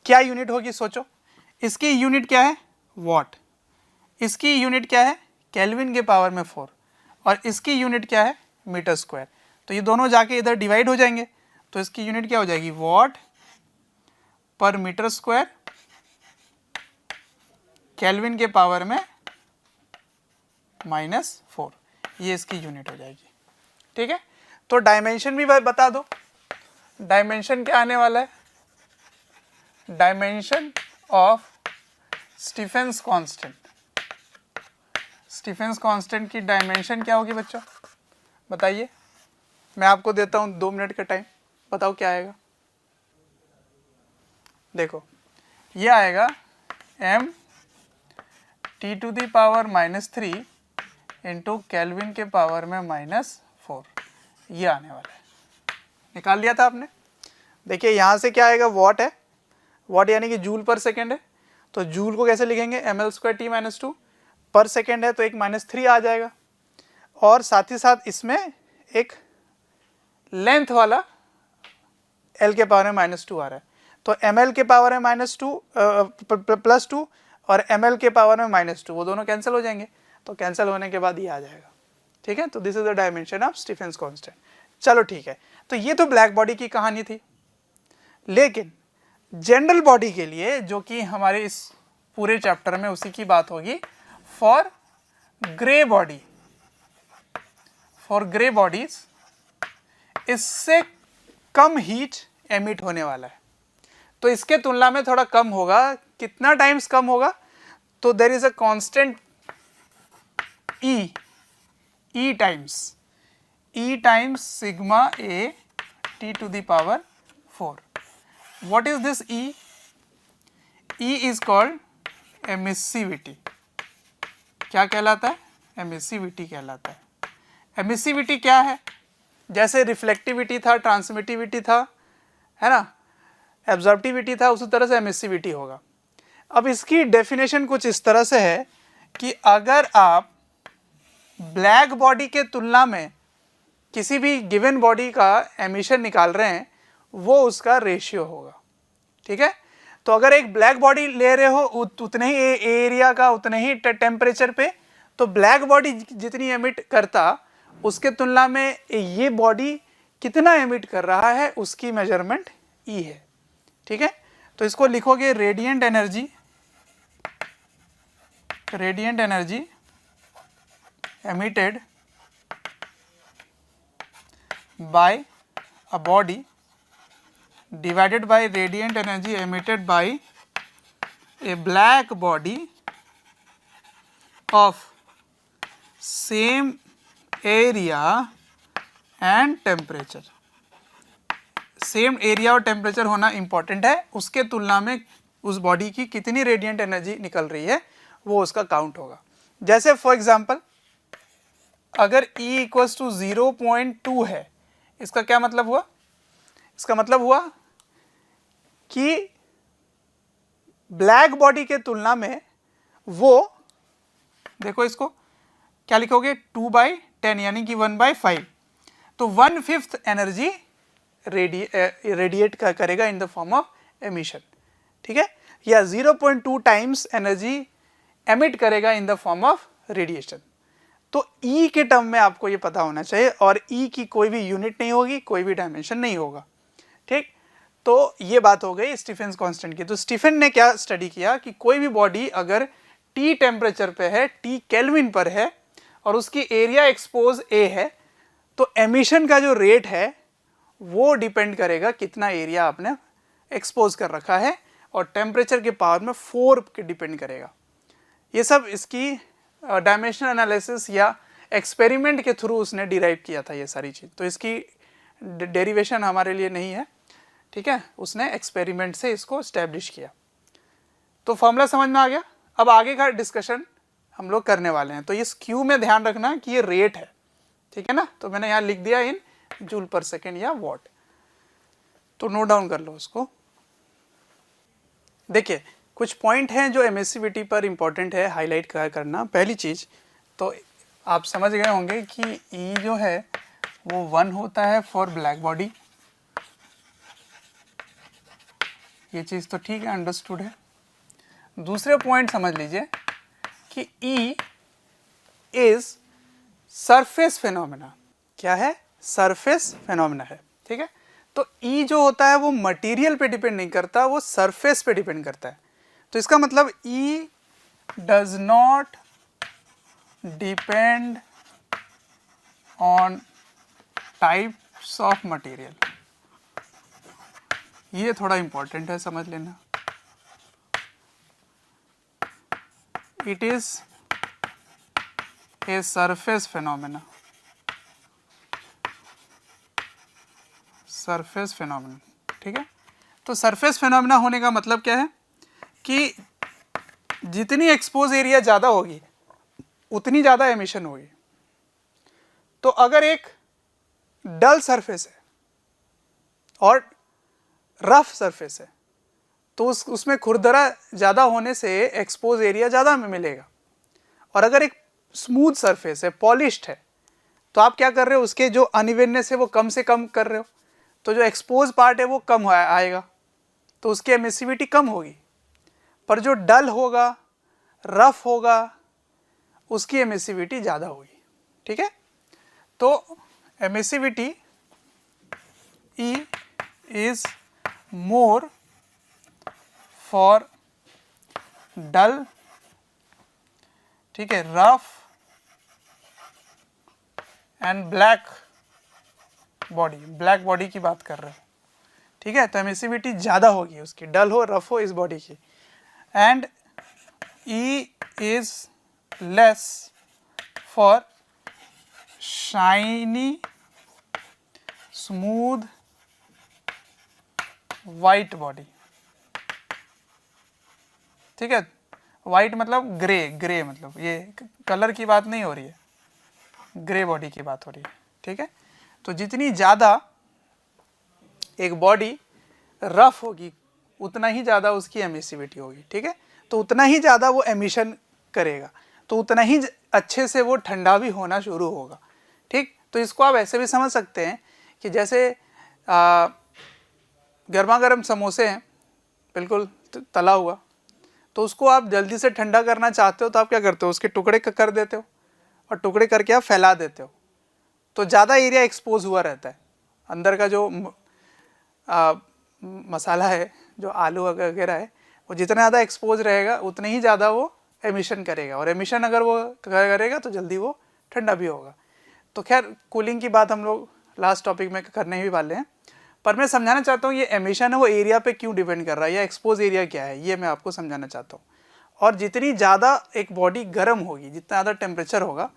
क्या यूनिट होगी सोचो, इसकी यूनिट क्या है, वॉट, इसकी यूनिट क्या है, केल्विन के पावर में 4, और इसकी यूनिट क्या है, मीटर स्क्वायर। तो ये दोनों जाके इधर डिवाइड हो जाएंगे, तो इसकी यूनिट क्या हो जाएगी, वॉट पर मीटर स्क्वायर, केल्विन के पावर में -4, ये इसकी यूनिट हो जाएगी। ठीक है, तो डायमेंशन भी बता दो, डायमेंशन क्या आने वाला है, dimension of Stefan's constant. Stefan's constant की डायमेंशन क्या होगी बच्चों, बताइए, मैं आपको देता हूं 2 मिनट का टाइम, बताओ क्या आएगा। देखो ये आएगा m t to the power -3 into kelvin के पावर में -4, ये आने वाला है। निकाल लिया था आपने। देखिए यहाँ से क्या आएगा, वॉट है, वॉट यानी कि जूल पर सेकेंड है, तो जूल को कैसे लिखेंगे, mL²T-2, पर सेकेंड है तो एक -3 आ जाएगा, और साथ ही साथ इसमें एक लेंथ वाला L के पावर में -2 आ रहा है, तो ml के पावर में +2 और ml के पावर में -2, वो दोनों कैंसिल हो जाएंगे, तो कैंसिल होने के बाद ये आ जाएगा। ठीक है, तो this is the dimension of Stefan's constant. चलो ठीक है, तो ये तो ब्लैक बॉडी की कहानी थी, लेकिन जनरल बॉडी के लिए जो कि हमारे इस पूरे चैप्टर में उसी की बात होगी, for grey body, for grey bodies इससे कम हीट एमिट होने वाला है। तो इसके तुलना में थोड़ा कम होगा। कितना टाइम्स कम होगा? तो there is a constant E times sigma A T to the power 4. What is this E? E is called emissivity. क्या कहलाता है? एमिसिविटी कहलाता है। एमिसिविटी क्या है? जैसे रिफ्लेक्टिविटी था, ट्रांसमिटिविटी था, है ना, एब्जॉर्प्टिविटी था, उसी तरह से एमिसिविटी होगा। अब इसकी डेफिनेशन कुछ इस तरह से है कि अगर आप ब्लैक बॉडी के तुलना में किसी भी गिवन बॉडी का एमिशन निकाल रहे हैं, वो उसका रेशियो होगा। ठीक है, तो अगर एक ब्लैक बॉडी ले रहे हो उतने ही एरिया का, उतने ही टेम्परेचर पे, तो ब्लैक बॉडी जितनी एमिट करता उसके तुलना में ये बॉडी कितना एमिट कर रहा है उसकी मेजरमेंट ई है। ठीक है, तो इसको लिखोगे radiant energy emitted by a body divided by radiant energy emitted by a black body of same area and temperature. Same area और टेम्परेचर होना इंपॉर्टेंट है, उसके तुलना में उस बॉडी की कितनी रेडिएंट एनर्जी निकल रही है वो उसका काउंट होगा। जैसे फॉर एग्जांपल अगर E इक्वल्स टू 0.2 है, इसका क्या मतलब हुआ? इसका मतलब हुआ कि ब्लैक बॉडी के तुलना में वो, देखो इसको क्या लिखोगे, 2/10 यानी कि 1/5, तो 1/5 एनर्जी रेडिएट करेगा in the form of emission. ठीक है, या 0.2 टाइम्स एनर्जी एमिट करेगा in the form of radiation. तो E के टर्म में आपको ये पता होना चाहिए, और E की कोई भी यूनिट नहीं होगी, कोई भी डायमेंशन नहीं होगा। ठीक, तो ये बात हो गई स्टीफेंस कांस्टेंट की। तो स्टीफन ने क्या स्टडी किया कि कोई भी बॉडी अगर T टेम्परेचर पे है, T केल्विन पर है, और उसकी एरिया एक्सपोज A है, तो एमिशन का जो रेट है वो डिपेंड करेगा कितना एरिया आपने एक्सपोज कर रखा है, और टेम्परेचर के पावर में 4 के डिपेंड करेगा। ये सब इसकी डायमेंशनल एनालिसिस या एक्सपेरिमेंट के थ्रू उसने डिराइव किया था ये सारी चीज़, तो इसकी डेरिवेशन हमारे लिए नहीं है। ठीक है, उसने एक्सपेरिमेंट से इसको इस्टेब्लिश किया। तो फॉर्मूला समझ में आ गया। अब आगे का डिस्कशन हम लोग करने वाले हैं। तो इस क्यू में ध्यान रखना कि ये रेट है, ठीक है ना, तो मैंने यहाँ लिख दिया इन जूल पर सेकेंड या वॉट, तो नोट डाउन कर लो उसको। देखिए कुछ पॉइंट हैं जो एमिसिविटी पर इंपॉर्टेंट है हाईलाइट करना। पहली चीज़ तो आप समझ गए होंगे कि E जो है वो 1 होता है फॉर ब्लैक बॉडी, ये चीज़ तो ठीक है, अंडरस्टूड है। दूसरे पॉइंट समझ लीजिए कि E इज सरफेस फिनोमेना। क्या है? सरफेस फिनोमेना है। ठीक है, तो E जो होता है वो मटेरियल पे डिपेंड नहीं करता, वो सरफेस पे डिपेंड करता है। तो इसका मतलब E does not depend on types of material. ये थोड़ा इंपॉर्टेंट है, समझ लेना। It is a surface phenomena, surface phenomena. ठीक है, तो सरफेस फिनोमेना होने का मतलब क्या है कि जितनी एक्सपोज एरिया ज़्यादा होगी उतनी ज़्यादा एमिशन होगी। तो अगर एक डल सरफेस है और रफ सरफेस है तो उसमें खुरदरा ज़्यादा होने से एक्सपोज एरिया ज़्यादा में मिलेगा। और अगर एक स्मूथ सरफेस है, पॉलिश्ड है, तो आप क्या कर रहे हो, उसके जो अनइवननेस है वो कम से कम कर रहे हो, तो जो एक्सपोज पार्ट है वो कम आएगा, तो उसकी एमिसिविटी कम होगी। पर जो डल होगा, रफ होगा, उसकी एमिसिविटी ज़्यादा होगी। ठीक है, तो emissivity E is more for dull, ठीक है, rough and black body. Black body की बात कर रहे हैं, ठीक है, तो एमिसिविटी ज़्यादा होगी उसकी, डल हो रफ हो इस बॉडी की, and E is less for shiny smooth white body. ठीक है, वाइट मतलब ग्रे, ग्रे मतलब ये कलर की बात नहीं हो रही है, ग्रे बॉडी की बात हो रही है। ठीक है, तो जितनी ज़्यादा एक बॉडी रफ होगी उतना ही ज़्यादा उसकी एमिसिविटी होगी। ठीक है, तो उतना ही ज़्यादा वो एमिशन करेगा, तो उतना ही अच्छे से वो ठंडा भी होना शुरू होगा। ठीक, तो इसको आप ऐसे भी समझ सकते हैं कि जैसे गर्मा गर्म समोसे हैं, बिल्कुल तला हुआ, तो उसको आप जल्दी से ठंडा करना चाहते हो तो आप क्या करते हो, उसके टुकड़े कर देते हो और टुकड़े करके आप फैला देते हो, तो ज़्यादा एरिया एक्सपोज हुआ रहता है। अंदर का जो मसाला है, जो आलू वगैरह है, वो जितना ज़्यादा एक्सपोज रहेगा उतने ही ज़्यादा वो एमिशन करेगा, और एमिशन अगर वो करेगा तो जल्दी वो ठंडा भी होगा। तो खैर कूलिंग की बात हम लोग लास्ट टॉपिक में करने ही वाले हैं, पर मैं समझाना चाहता हूँ ये एमिशन है वो एरिया पे क्यों डिपेंड कर रहा है या एक्सपोज एरिया क्या है, ये मैं आपको समझाना चाहता हूँ। और जितनी ज़्यादा एक बॉडी गर्म होगी, जितना ज़्यादा टेम्परेचर होगा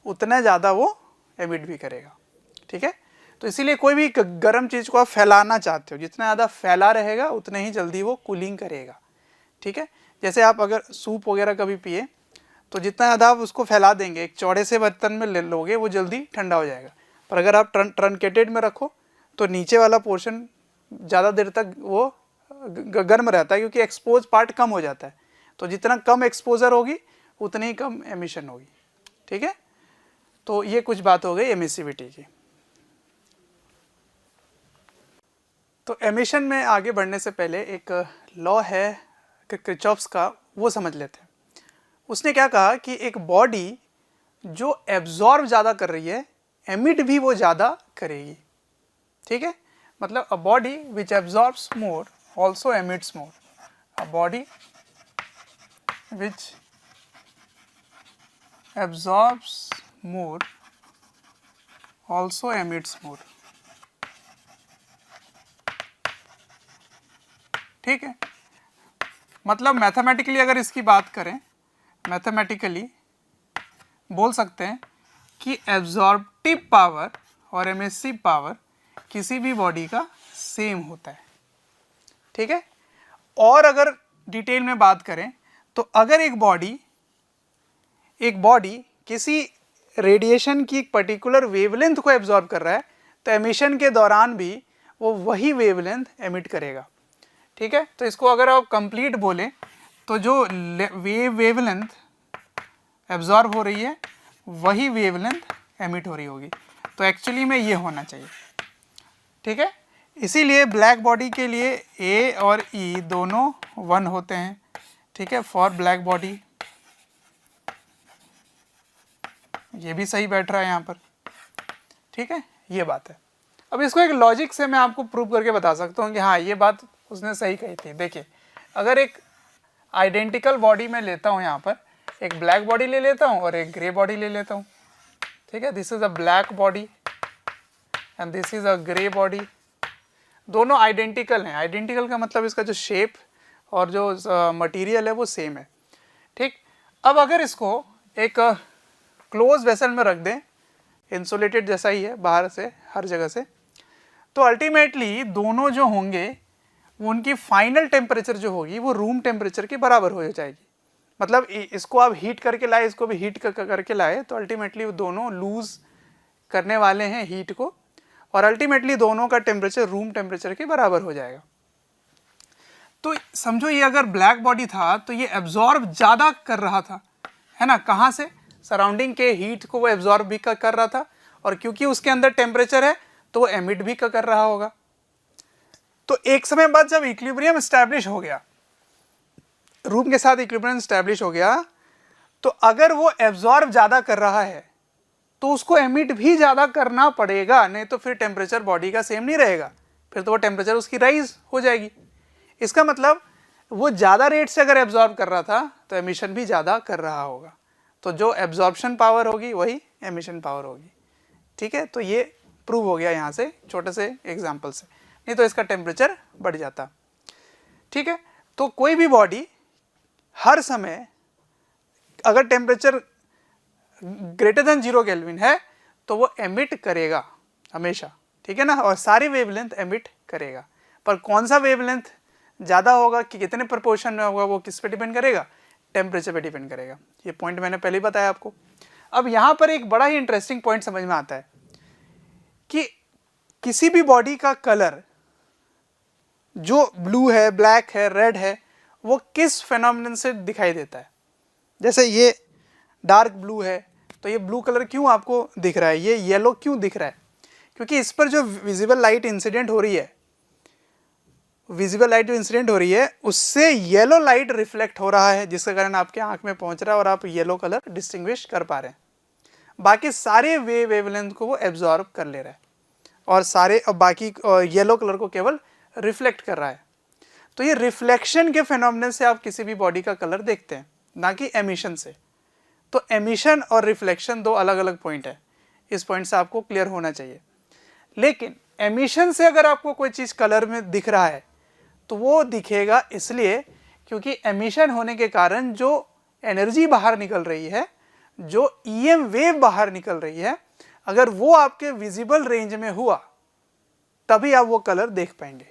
उतना ज़्यादा वो एमिट भी करेगा। ठीक है, तो इसीलिए कोई भी गर्म चीज़ को आप फैलाना चाहते हो, जितना ज़्यादा फैला रहेगा उतने ही जल्दी वो कूलिंग करेगा। ठीक है, जैसे आप अगर सूप वगैरह कभी पिए तो जितना ज़्यादा आप उसको फैला देंगे, एक चौड़े से बर्तन में ले लोगे, वो जल्दी ठंडा हो जाएगा। पर अगर आप ट्रंकेटेड में रखो तो नीचे वाला पोर्शन ज़्यादा देर तक वो गर्म रहता है, क्योंकि एक्सपोज पार्ट कम हो जाता है। तो जितना कम एक्सपोजर होगी उतनी ही कम एमिशन होगी। ठीक है, तो ये कुछ बात हो गई एमिसिविटी की। तो एमिशन में आगे बढ़ने से पहले एक लॉ है किरचॉफ्स का, वो समझ लेते हैं। उसने क्या कहा कि एक बॉडी जो एब्जॉर्ब ज़्यादा कर रही है, एमिट भी वो ज़्यादा करेगी। ठीक है, मतलब a body which absorbs more also emits more, a body which absorbs more also emits more. ठीक है, मतलब मैथमेटिकली अगर इसकी बात करें, मैथमेटिकली बोल सकते हैं कि एब्जॉर्प्टिव पावर और एमिसिव पावर किसी भी बॉडी का सेम होता है। ठीक है, और अगर डिटेल में बात करें तो अगर एक बॉडी किसी रेडिएशन की एक पर्टिकुलर वेवलेंथ को एब्जॉर्ब कर रहा है तो एमिशन के दौरान भी वो वही वेवलेंथ एमिट करेगा। ठीक है, तो इसको अगर आप कंप्लीट बोलें तो जो वेवलेंथ एब्जॉर्ब हो रही है वही वेवलेंथ एमिट हो रही होगी, तो एक्चुअली में ये होना चाहिए। ठीक है, इसीलिए ब्लैक बॉडी के लिए ए और ई दोनों 1 होते हैं। ठीक है, फॉर ब्लैक बॉडी, ये भी सही बैठ रहा है यहाँ पर। ठीक है, ये बात है। अब इसको एक लॉजिक से मैं आपको प्रूव करके बता सकता हूँ कि हाँ ये बात उसने सही कही थी। देखिए, अगर एक आइडेंटिकल बॉडी में लेता हूँ, यहाँ पर एक ब्लैक बॉडी ले लेता हूँ और एक ग्रे बॉडी ले लेता हूँ। ठीक है, this is a black body and this is a grey body, दोनों आइडेंटिकल हैं। आइडेंटिकल का मतलब इसका जो शेप और जो मटेरियल है वो सेम है। ठीक, अब अगर इसको एक क्लोज वेसल में रख दें, इंसुलेटेड जैसा ही है बाहर से हर जगह से, तो अल्टीमेटली दोनों जो होंगे वो उनकी फाइनल टेम्परेचर जो होगी वो रूम टेम्परेचर के बराबर हो जाएगी। मतलब इसको आप हीट करके लाए, इसको भी हीट करके लाए, तो अल्टीमेटली वो दोनों लूज करने वाले हैं हीट को, और अल्टीमेटली दोनों का टेम्परेचर रूम टेम्परेचर के बराबर हो जाएगा। तो समझो ये अगर ब्लैक बॉडी था तो ये एब्जॉर्ब ज़्यादा कर रहा था, है ना, कहाँ से, सराउंडिंग के हीट को वो एब्जॉर्ब भी कर रहा था, और क्योंकि उसके अंदर टेम्परेचर है तो वो एमिट भी कर रहा होगा। तो एक समय बाद जब इक्विलिब्रियम एस्टैब्लिश हो गया, रूम के साथ इक्विलिब्रियम एस्टैब्लिश हो गया, तो अगर वो एब्जॉर्ब ज़्यादा कर रहा है तो उसको एमिट भी ज़्यादा करना पड़ेगा, नहीं तो फिर टेम्परेचर बॉडी का सेम नहीं रहेगा, फिर तो वो टेम्परेचर उसकी राइज हो जाएगी। इसका मतलब वो ज़्यादा रेट से अगर एब्जॉर्ब कर रहा था तो एमिशन भी ज़्यादा कर रहा होगा, तो जो एब्जॉर्प्शन पावर होगी वही एमिशन पावर होगी। ठीक है, तो ये प्रूव हो गया यहाँ से छोटे से एग्जाम्पल से। नहीं तो इसका टेम्परेचर बढ़ जाता। ठीक है, तो कोई भी बॉडी हर समय अगर टेम्परेचर ग्रेटर देन 0 केल्विन है तो वो एमिट करेगा हमेशा, ठीक है ना, और सारी वेवलेंथ एमिट करेगा। पर कौन सा वेवलेंथ ज़्यादा होगा कि कितने प्रोपोर्शन में होगा वो किस पे डिपेंड करेगा, टेम्परेचर पे डिपेंड करेगा। ये पॉइंट मैंने पहले ही बताया आपको। अब यहाँ पर एक बड़ा ही इंटरेस्टिंग पॉइंट समझ में आता है कि किसी भी बॉडी का कलर जो ब्लू है, ब्लैक है, रेड है, वो किस फेनोमेनन से दिखाई देता है। जैसे ये डार्क ब्लू है तो ये ब्लू कलर क्यों आपको दिख रहा है, ये येलो क्यों दिख रहा है, क्योंकि इस पर जो विजिबल लाइट इंसिडेंट हो रही है, विजिबल लाइट जो इंसिडेंट हो रही है उससे येलो लाइट रिफ्लेक्ट हो रहा है, जिसके कारण आपके आंख में पहुंच रहा है और आप येलो कलर डिस्टिंग्विश कर पा रहे हैं। बाकी सारे वेवलेंथ को वो एब्जॉर्ब कर ले रहा है और सारे बाकी येलो कलर को केवल रिफ्लेक्ट कर रहा है। तो ये रिफ्लेक्शन के फिनोमिनन से आप किसी भी बॉडी का कलर देखते हैं, ना कि एमिशन से। तो एमिशन और रिफ्लेक्शन दो अलग अलग पॉइंट है, इस पॉइंट से आपको क्लियर होना चाहिए। लेकिन एमिशन से अगर आपको कोई चीज़ कलर में दिख रहा है तो वो दिखेगा इसलिए क्योंकि एमिशन होने के कारण जो एनर्जी बाहर निकल रही है, जो ईएम वेव बाहर निकल रही है, अगर वो आपके विजिबल रेंज में हुआ तभी आप वो कलर देख पाएंगे।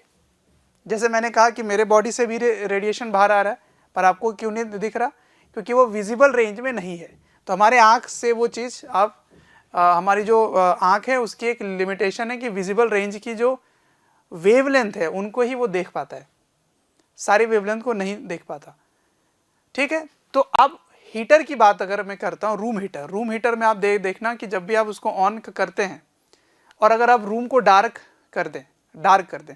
जैसे मैंने कहा कि मेरे बॉडी से भी रेडिएशन बाहर आ रहा है पर आपको क्यों नहीं दिख रहा, क्योंकि वो विजिबल रेंज में नहीं है। तो हमारे आँख से वो चीज़ आप हमारी जो आँख है उसकी एक लिमिटेशन है कि विजिबल रेंज की जो वेवलेंथ है उनको ही वो देख पाता है, सारी वेवलेंथ को नहीं देख पाता। ठीक है, तो अब हीटर की बात अगर मैं करता हूँ, रूम हीटर में आप देखना कि जब भी आप उसको ऑन करते हैं और अगर आप रूम को डार्क कर दें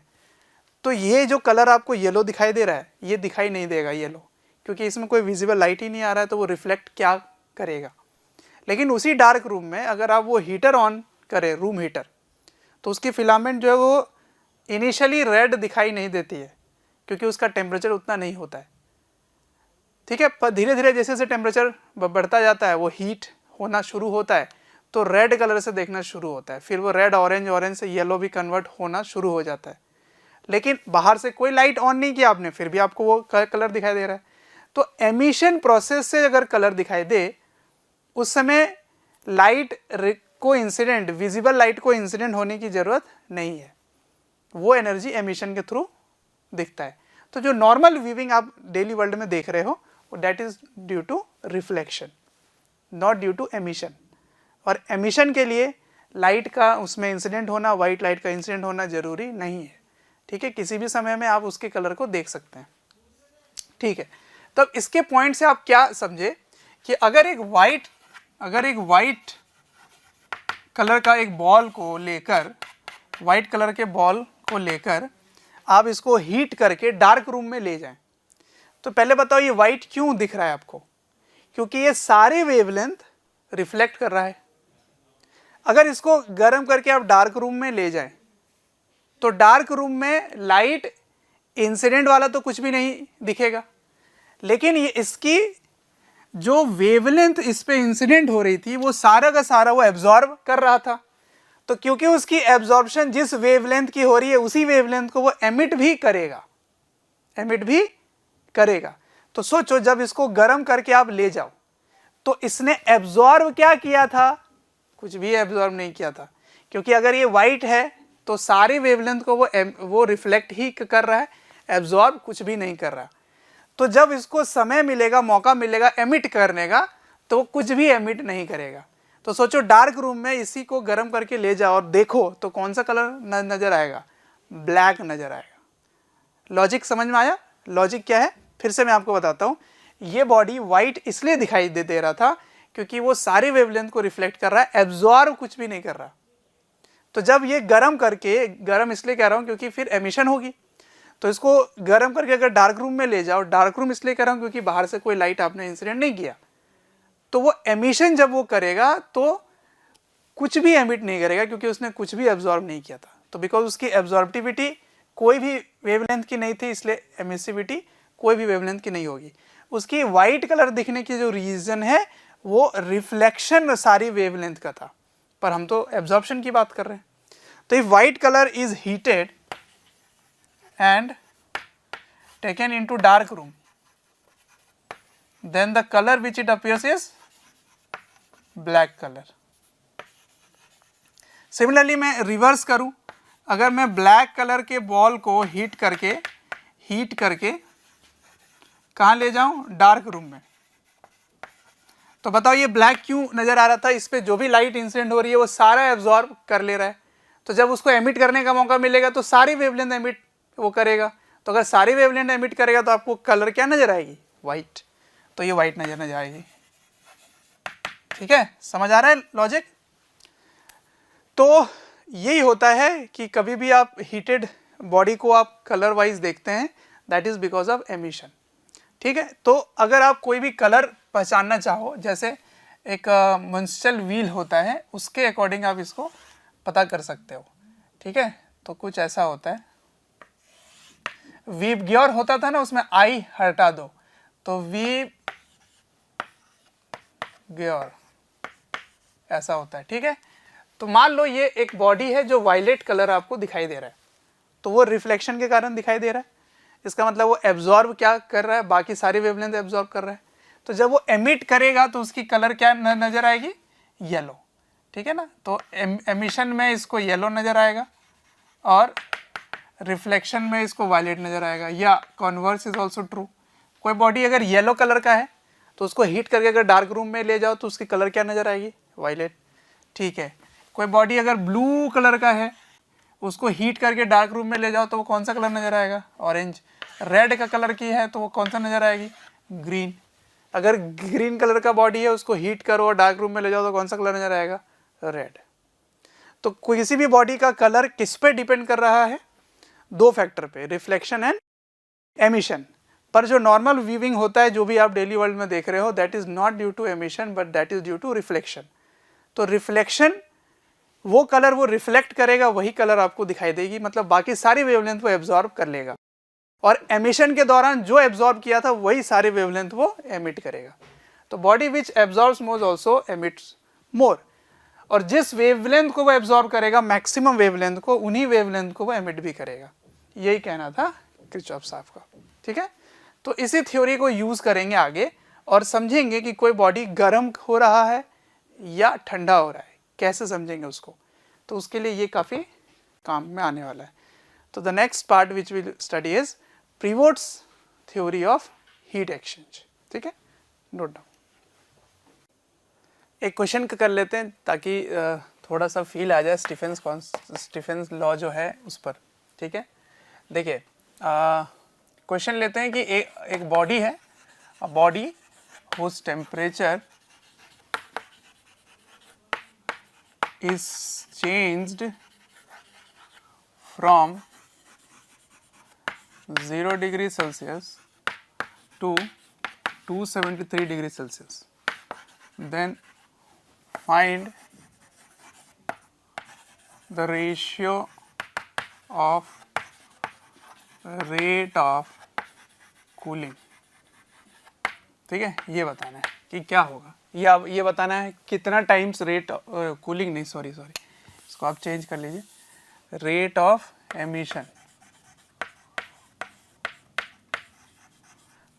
तो ये जो कलर आपको येलो दिखाई दे रहा है ये दिखाई नहीं देगा येलो, क्योंकि इसमें कोई विजिबल लाइट ही नहीं आ रहा है, तो वो रिफ्लेक्ट क्या करेगा। लेकिन उसी डार्क रूम में अगर आप वो हीटर ऑन करें, रूम हीटर, तो उसकी फिलामेंट जो है वो इनिशियली रेड दिखाई नहीं देती है क्योंकि उसका टेम्परेचर उतना नहीं होता है। ठीक है, पर धीरे धीरे जैसे जैसे टेम्परेचर बढ़ता जाता है वो हीट होना शुरू होता है तो रेड कलर से देखना शुरू होता है, फिर वो रेड ऑरेंज से येलो भी कन्वर्ट होना शुरू हो जाता है। लेकिन बाहर से कोई लाइट ऑन नहीं किया आपने, फिर भी आपको वो कलर दिखाई दे रहा है। तो एमिशन प्रोसेस से अगर कलर दिखाई दे उस समय लाइट को इंसिडेंट, विजिबल लाइट को इंसिडेंट होने की ज़रूरत नहीं है, वो एनर्जी एमिशन के थ्रू दिखता है। तो जो नॉर्मल व्यूइंग आप डेली वर्ल्ड में देख रहे हो that is due to reflection, not due to emission. और एमिशन के लिए लाइट का उसमें इंसिडेंट होना, वाइट लाइट का इंसिडेंट होना जरूरी नहीं है। ठीक है, किसी भी समय में आप उसके कलर को देख सकते हैं। ठीक है, तब इसके पॉइंट से आप क्या समझे कि अगर एक वाइट कलर का एक बॉल को लेकर, वाइट कलर के बॉल को लेकर आप इसको हीट करके डार्क रूम में ले जाएं, तो पहले बताओ ये वाइट क्यों दिख रहा है आपको, क्योंकि ये सारे वेवलेंथ रिफ्लेक्ट कर रहा है। अगर इसको गर्म करके आप डार्क रूम में ले जाएं तो डार्क रूम में लाइट इंसिडेंट वाला तो कुछ भी नहीं दिखेगा, लेकिन ये इसकी जो वेवलेंथ इस पे इंसिडेंट हो रही थी वो सारा का सारा वो एब्जॉर्ब कर रहा था। तो क्योंकि उसकी एब्जॉर्प्शन जिस वेवलेंथ की हो रही है उसी वेवलेंथ को वो एमिट भी करेगा। तो सोचो जब इसको गर्म करके आप ले जाओ तो इसने एब्जॉर्ब क्या किया था, कुछ भी एब्जॉर्ब नहीं किया था, क्योंकि अगर ये वाइट है तो सारी वेवलेंथ को वो रिफ्लेक्ट ही कर रहा है, एब्जॉर्ब कुछ भी नहीं कर रहा। तो जब इसको समय मिलेगा, मौका मिलेगा एमिट करने का, तो वो कुछ भी एमिट नहीं करेगा। तो सोचो डार्क रूम में इसी को गर्म करके ले जाओ और देखो तो कौन सा कलर नजर आएगा, ब्लैक नजर आएगा। लॉजिक समझ में आया? लॉजिक क्या है फिर से मैं आपको बताता हूँ। ये बॉडी वाइट इसलिए दिखाई दे रहा था क्योंकि वो सारी वेवलेंथ को रिफ्लेक्ट कर रहा है, एब्जॉर्ब कुछ भी नहीं कर रहा। तो जब ये गर्म इसलिए कह रहा हूँ क्योंकि फिर एमिशन होगी, तो इसको गर्म करके अगर डार्क रूम में ले जाओ, डार्क रूम इसलिए कह रहा हूँ क्योंकि बाहर से कोई लाइट आपने इंसिडेंट नहीं किया, तो वो एमिशन जब वो करेगा तो कुछ भी एमिट नहीं करेगा क्योंकि उसने कुछ भी एब्जॉर्ब नहीं किया था। तो बिकॉज उसकी एब्जॉर्बिविटी कोई भी वेवलेंथ की नहीं थी, इसलिए एमिसिविटी कोई भी वेवलेंथ की नहीं होगी। उसकी वाइट कलर दिखने की जो रीज़न है वो रिफ्लेक्शन सारी वेवलेंथ का था, पर हम तो एब्जॉर्प्शन की बात कर रहे हैं। तो if white colour is heated and taken into dark room, then the color which it appears is black color. Similarly मैं रिवर्स करूं, अगर मैं ब्लैक कलर के बॉल को हीट करके कहाँ ले जाऊं, डार्क रूम में, तो बताओ ये ब्लैक क्यों नजर आ रहा था, इस पे जो भी लाइट इंसिडेंट हो रही है वो सारा एब्जॉर्ब कर ले रहा है, तो जब उसको एमिट करने का मौका मिलेगा तो सारी वेवलेंथ एमिट वो करेगा, तो अगर सारी वेवलेंथ एमिट करेगा तो आपको कलर क्या नजर आएगी, वाइट, तो ये वाइट नजर आएगी। ठीक है, समझ आ रहा है लॉजिक। तो यही होता है कि कभी भी आप हीटेड बॉडी को आप कलर वाइज देखते हैं, that is because of emission. ठीक है, तो अगर आप कोई भी कलर पहचानना चाहो, जैसे एक मुंस्चल व्हील होता है, उसके अकॉर्डिंग आप इसको पता कर सकते हो। ठीक है, तो कुछ ऐसा होता है, वीप ग्योर होता था ना, उसमें आई हटा दो, तो वीप ग्योर ऐसा होता है। ठीक है, तो मान लो ये एक बॉडी है जो वायलेट कलर आपको दिखाई दे रहा है, तो वो रिफ्लेक्शन के कारण दिखाई दे रहा है, इसका मतलब वो एब्जॉर्ब क्या कर रहा है, बाकी सारी वेवलेंथ एब्जॉर्ब कर रहा है, तो जब वो एमिट करेगा तो उसकी कलर क्या नजर आएगी, येलो। ठीक है ना, तो एमिशन में इसको येलो नजर आएगा और रिफ्लेक्शन में इसको वायलेट नजर आएगा, या कॉन्वर्स इज ऑल्सो ट्रू। कोई बॉडी अगर येलो कलर का है तो उसको हीट करके अगर डार्क रूम में ले जाओ तो उसकी कलर क्या नजर आएगी, वायलेट। ठीक है, कोई बॉडी अगर ब्लू कलर का है, उसको हीट करके डार्क रूम में ले जाओ तो वो कौन सा कलर नजर आएगा, ऑरेंज। रेड का कलर की है तो वो कौन सा नजर आएगी, ग्रीन। अगर ग्रीन कलर का बॉडी है, उसको हीट करो और डार्क रूम में ले जाओ तो कौन सा कलर नजर आएगा, रेड। तो किसी भी बॉडी का कलर किस पे डिपेंड कर रहा है, दो फैक्टर पे, रिफ्लेक्शन एंड एमिशन। पर जो नॉर्मल व्यूइंग होता है, जो भी आप डेली वर्ल्ड में देख रहे हो, that is not due to emission but that is due to reflection. तो रिफ्लेक्शन, वो कलर वो रिफ्लेक्ट करेगा, वही कलर आपको दिखाई देगी, मतलब बाकी सारी वेवलेंथ वो एब्जॉर्ब कर लेगा, और एमिशन के दौरान जो एब्जॉर्ब किया था वही सारी वेवलेंथ वो एमिट करेगा। तो body which absorbs more also emits more, और जिस वेवलेंथ को वो एब्जॉर्ब करेगा, मैक्सिमम वेवलेंथ को, उन्हीं वेवलेंथ को वो एमिट भी करेगा। यही कहना था किरचॉफ साहब का। ठीक है, तो इसी थ्योरी को यूज करेंगे आगे और समझेंगे कि कोई बॉडी गर्म हो रहा है या ठंडा हो रहा है, कैसे समझेंगे उसको, तो उसके लिए ये काफ़ी काम में आने वाला है। तो the next part which will study is Prevost's theory of heat exchange. ठीक है, नोट डाउन। एक क्वेश्चन कर लेते हैं ताकि थोड़ा सा फील आ जाए स्टीफेंस लॉ जो है उस पर। ठीक है, देखिए क्वेश्चन लेते हैं कि एक बॉडी है, a body whose temperature is changed from 0 degree Celsius to 273 degree Celsius. Then find the ratio of rate of cooling. ठीक है, ये बताना है कि क्या होगा, या ये बताना है कितना टाइम्स रेट कूलिंग, नहीं सॉरी इसको आप चेंज कर लीजिए, rate of emission,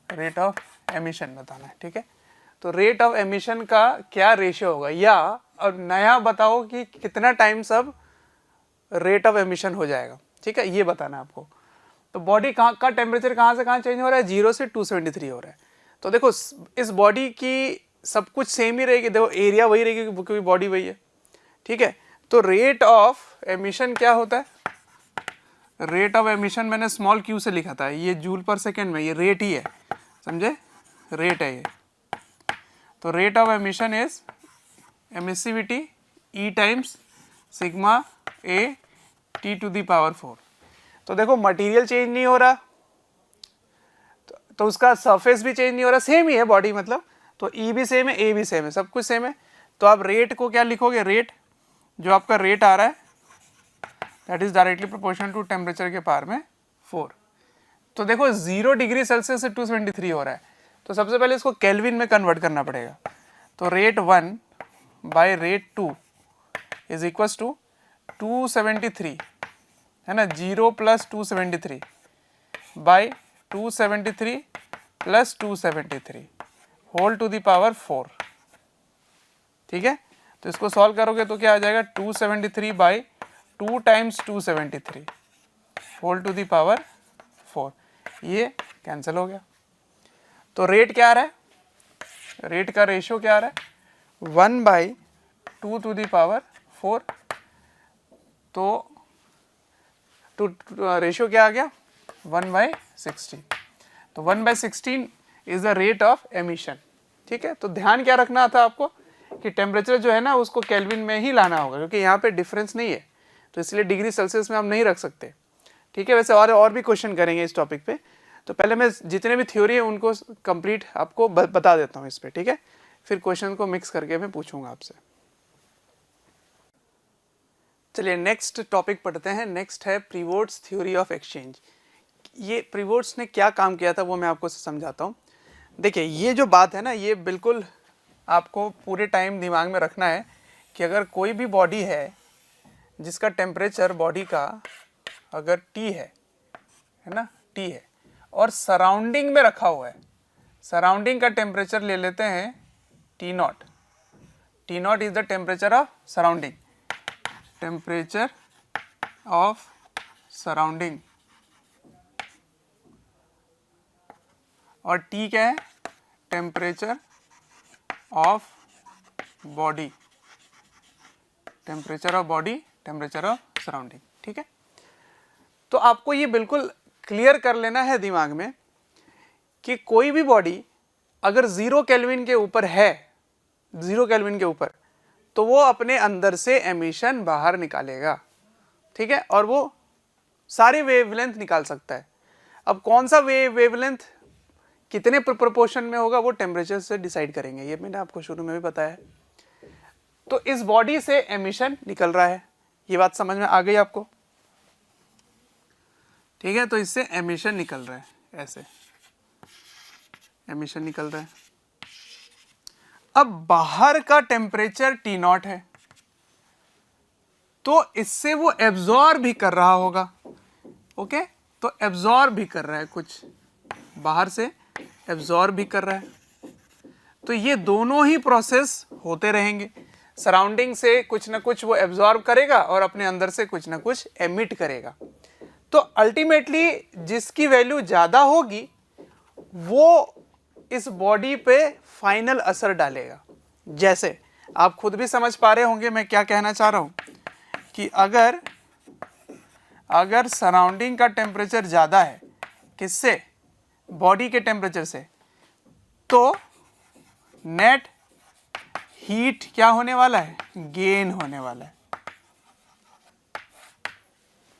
rate of emission बताना है। ठीक है, तो रेट ऑफ एमिशन का क्या रेशियो होगा, या और नया बताओ कि कितना टाइम्स अब रेट ऑफ एमिशन हो जाएगा। ठीक है, ये बताना है आपको। तो बॉडी का टेम्परेचर कहाँ से कहाँ चेंज हो रहा है, 0 से 273 हो रहा है। तो देखो इस बॉडी की सब कुछ सेम ही रहेगी, देखो एरिया वही रहेगी क्योंकि बॉडी वही है। ठीक है, तो रेट ऑफ एमिशन क्या होता है, रेट ऑफ एमिशन मैंने स्मॉल क्यू से लिखा था, ये जूल पर सेकेंड में, ये रेट ही है, समझे, रेट है ये। तो rate of emission is emissivity E times sigma A T to the power 4। तो देखो मटेरियल चेंज नहीं हो रहा, तो उसका सरफेस भी चेंज नहीं हो रहा, सेम ही है बॉडी, मतलब तो ई भी सेम है, ए भी सेम है, सब कुछ सेम है। तो आप रेट को क्या लिखोगे, रेट जो आपका रेट आ रहा है that is directly proportional to temperature के पावर में 4। तो देखो 0 डिग्री सेल्सियस से 273 हो रहा है, तो सबसे पहले इसको केल्विन में कन्वर्ट करना पड़ेगा। तो rate 1 by rate 2 is equal to 273, है ना, 0 plus 273 by 273 plus 273 whole to the power 4। ठीक है, तो इसको सॉल्व करोगे तो क्या आ जाएगा 273 by 2 times 273 whole to the power 4। ये कैंसिल हो गया। तो रेट क्या आ रहा है, रेट का रेशियो क्या आ रहा है 1 बाई 2 टू द पावर 4। तो रेशियो क्या आ गया 1/16। तो 1/16 is the rate of emission. ठीक है, तो ध्यान क्या रखना था आपको कि टेम्परेचर जो है ना उसको केल्विन में ही लाना होगा, क्योंकि यहाँ पे डिफरेंस नहीं है, तो इसलिए डिग्री सेल्सियस में हम नहीं रख सकते। ठीक है, वैसे और भी क्वेश्चन करेंगे इस टॉपिक पे, तो पहले मैं जितने भी थ्योरी है उनको कंप्लीट आपको बता देता हूँ इस पे। ठीक है, फिर क्वेश्चन को मिक्स करके मैं पूछूंगा आपसे। चलिए नेक्स्ट टॉपिक पढ़ते हैं। नेक्स्ट है प्रीवोट्स थ्योरी ऑफ एक्सचेंज। ये प्रीवोट्स ने क्या काम किया था वो मैं आपको समझाता हूँ। देखिए ये जो बात है ना, ये बिल्कुल आपको पूरे टाइम दिमाग में रखना है कि अगर कोई भी बॉडी है जिसका टेम्परेचर बॉडी का अगर T है ना, T है, और सराउंडिंग में रखा हुआ है, सराउंडिंग का टेम्परेचर ले लेते हैं T0। T0 is the temperature of surrounding, temperature of surrounding, और T क्या है temperature of body, temperature of body, temperature of surrounding. ठीक है, तो आपको ये बिल्कुल क्लियर कर लेना है दिमाग में कि कोई भी बॉडी अगर 0 केल्विन के ऊपर है, 0 केल्विन के ऊपर, तो वो अपने अंदर से एमिशन बाहर निकालेगा। ठीक है, और वो सारे वेवलेंथ निकाल सकता है। अब कौन सा वेवलेंथ कितने प्रोपोर्शन में होगा वो टेम्परेचर से डिसाइड करेंगे, ये मैंने आपको शुरू में भी बताया है। तो इस बॉडी से एमिशन निकल रहा है, ये बात समझ में आ गई आपको। ठीक है, तो इससे एमिशन निकल रहा है, ऐसे एमिशन निकल रहा है। अब बाहर का टेम्परेचर T0 है, तो इससे वो एब्जॉर्ब भी कर रहा होगा। ओके, तो एब्जॉर्ब भी कर रहा है, कुछ बाहर से एब्जॉर्ब भी कर रहा है। तो ये दोनों ही प्रोसेस होते रहेंगे, सराउंडिंग से कुछ ना कुछ वो एब्जॉर्ब करेगा और अपने अंदर से कुछ ना कुछ एमिट करेगा। तो अल्टीमेटली जिसकी वैल्यू ज़्यादा होगी वो इस बॉडी पे फाइनल असर डालेगा। जैसे आप खुद भी समझ पा रहे होंगे मैं क्या कहना चाह रहा हूँ कि अगर सराउंडिंग का टेम्परेचर ज़्यादा है किससे, बॉडी के टेम्परेचर से, तो नेट हीट क्या होने वाला है, गेन होने वाला है।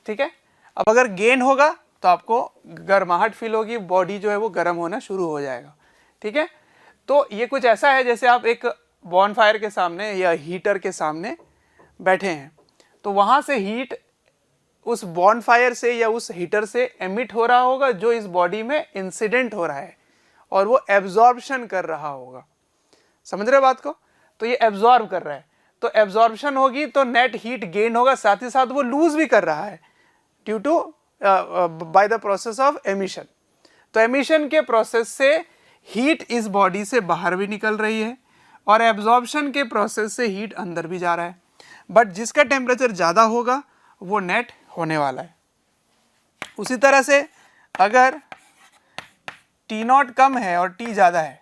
ठीक है, अब अगर गेन होगा तो आपको गर्माहट फील होगी, बॉडी जो है वो गर्म होना शुरू हो जाएगा। ठीक है, तो ये कुछ ऐसा है जैसे आप एक बॉनफायर के सामने या हीटर के सामने बैठे हैं, तो वहाँ से हीट उस बॉनफायर से या उस हीटर से एमिट हो रहा होगा जो इस बॉडी में इंसिडेंट हो रहा है, और वो एब्जॉर्प्शन कर रहा होगा। समझ रहे बात को, तो ये एब्जॉर्ब कर रहा है, तो एब्जॉर्प्शन होगी तो नेट हीट गेन होगा, साथ ही साथ वो लूज भी कर रहा है due to by the process of emission. तो एमिशन के प्रोसेस से हीट इस बॉडी से बाहर भी निकल रही है और एब्जॉर्प्शन के प्रोसेस से हीट अंदर भी जा रहा है, बट जिसका टेम्परेचर ज़्यादा होगा वो नेट होने वाला है। उसी तरह से अगर T0 कम है और T ज़्यादा है,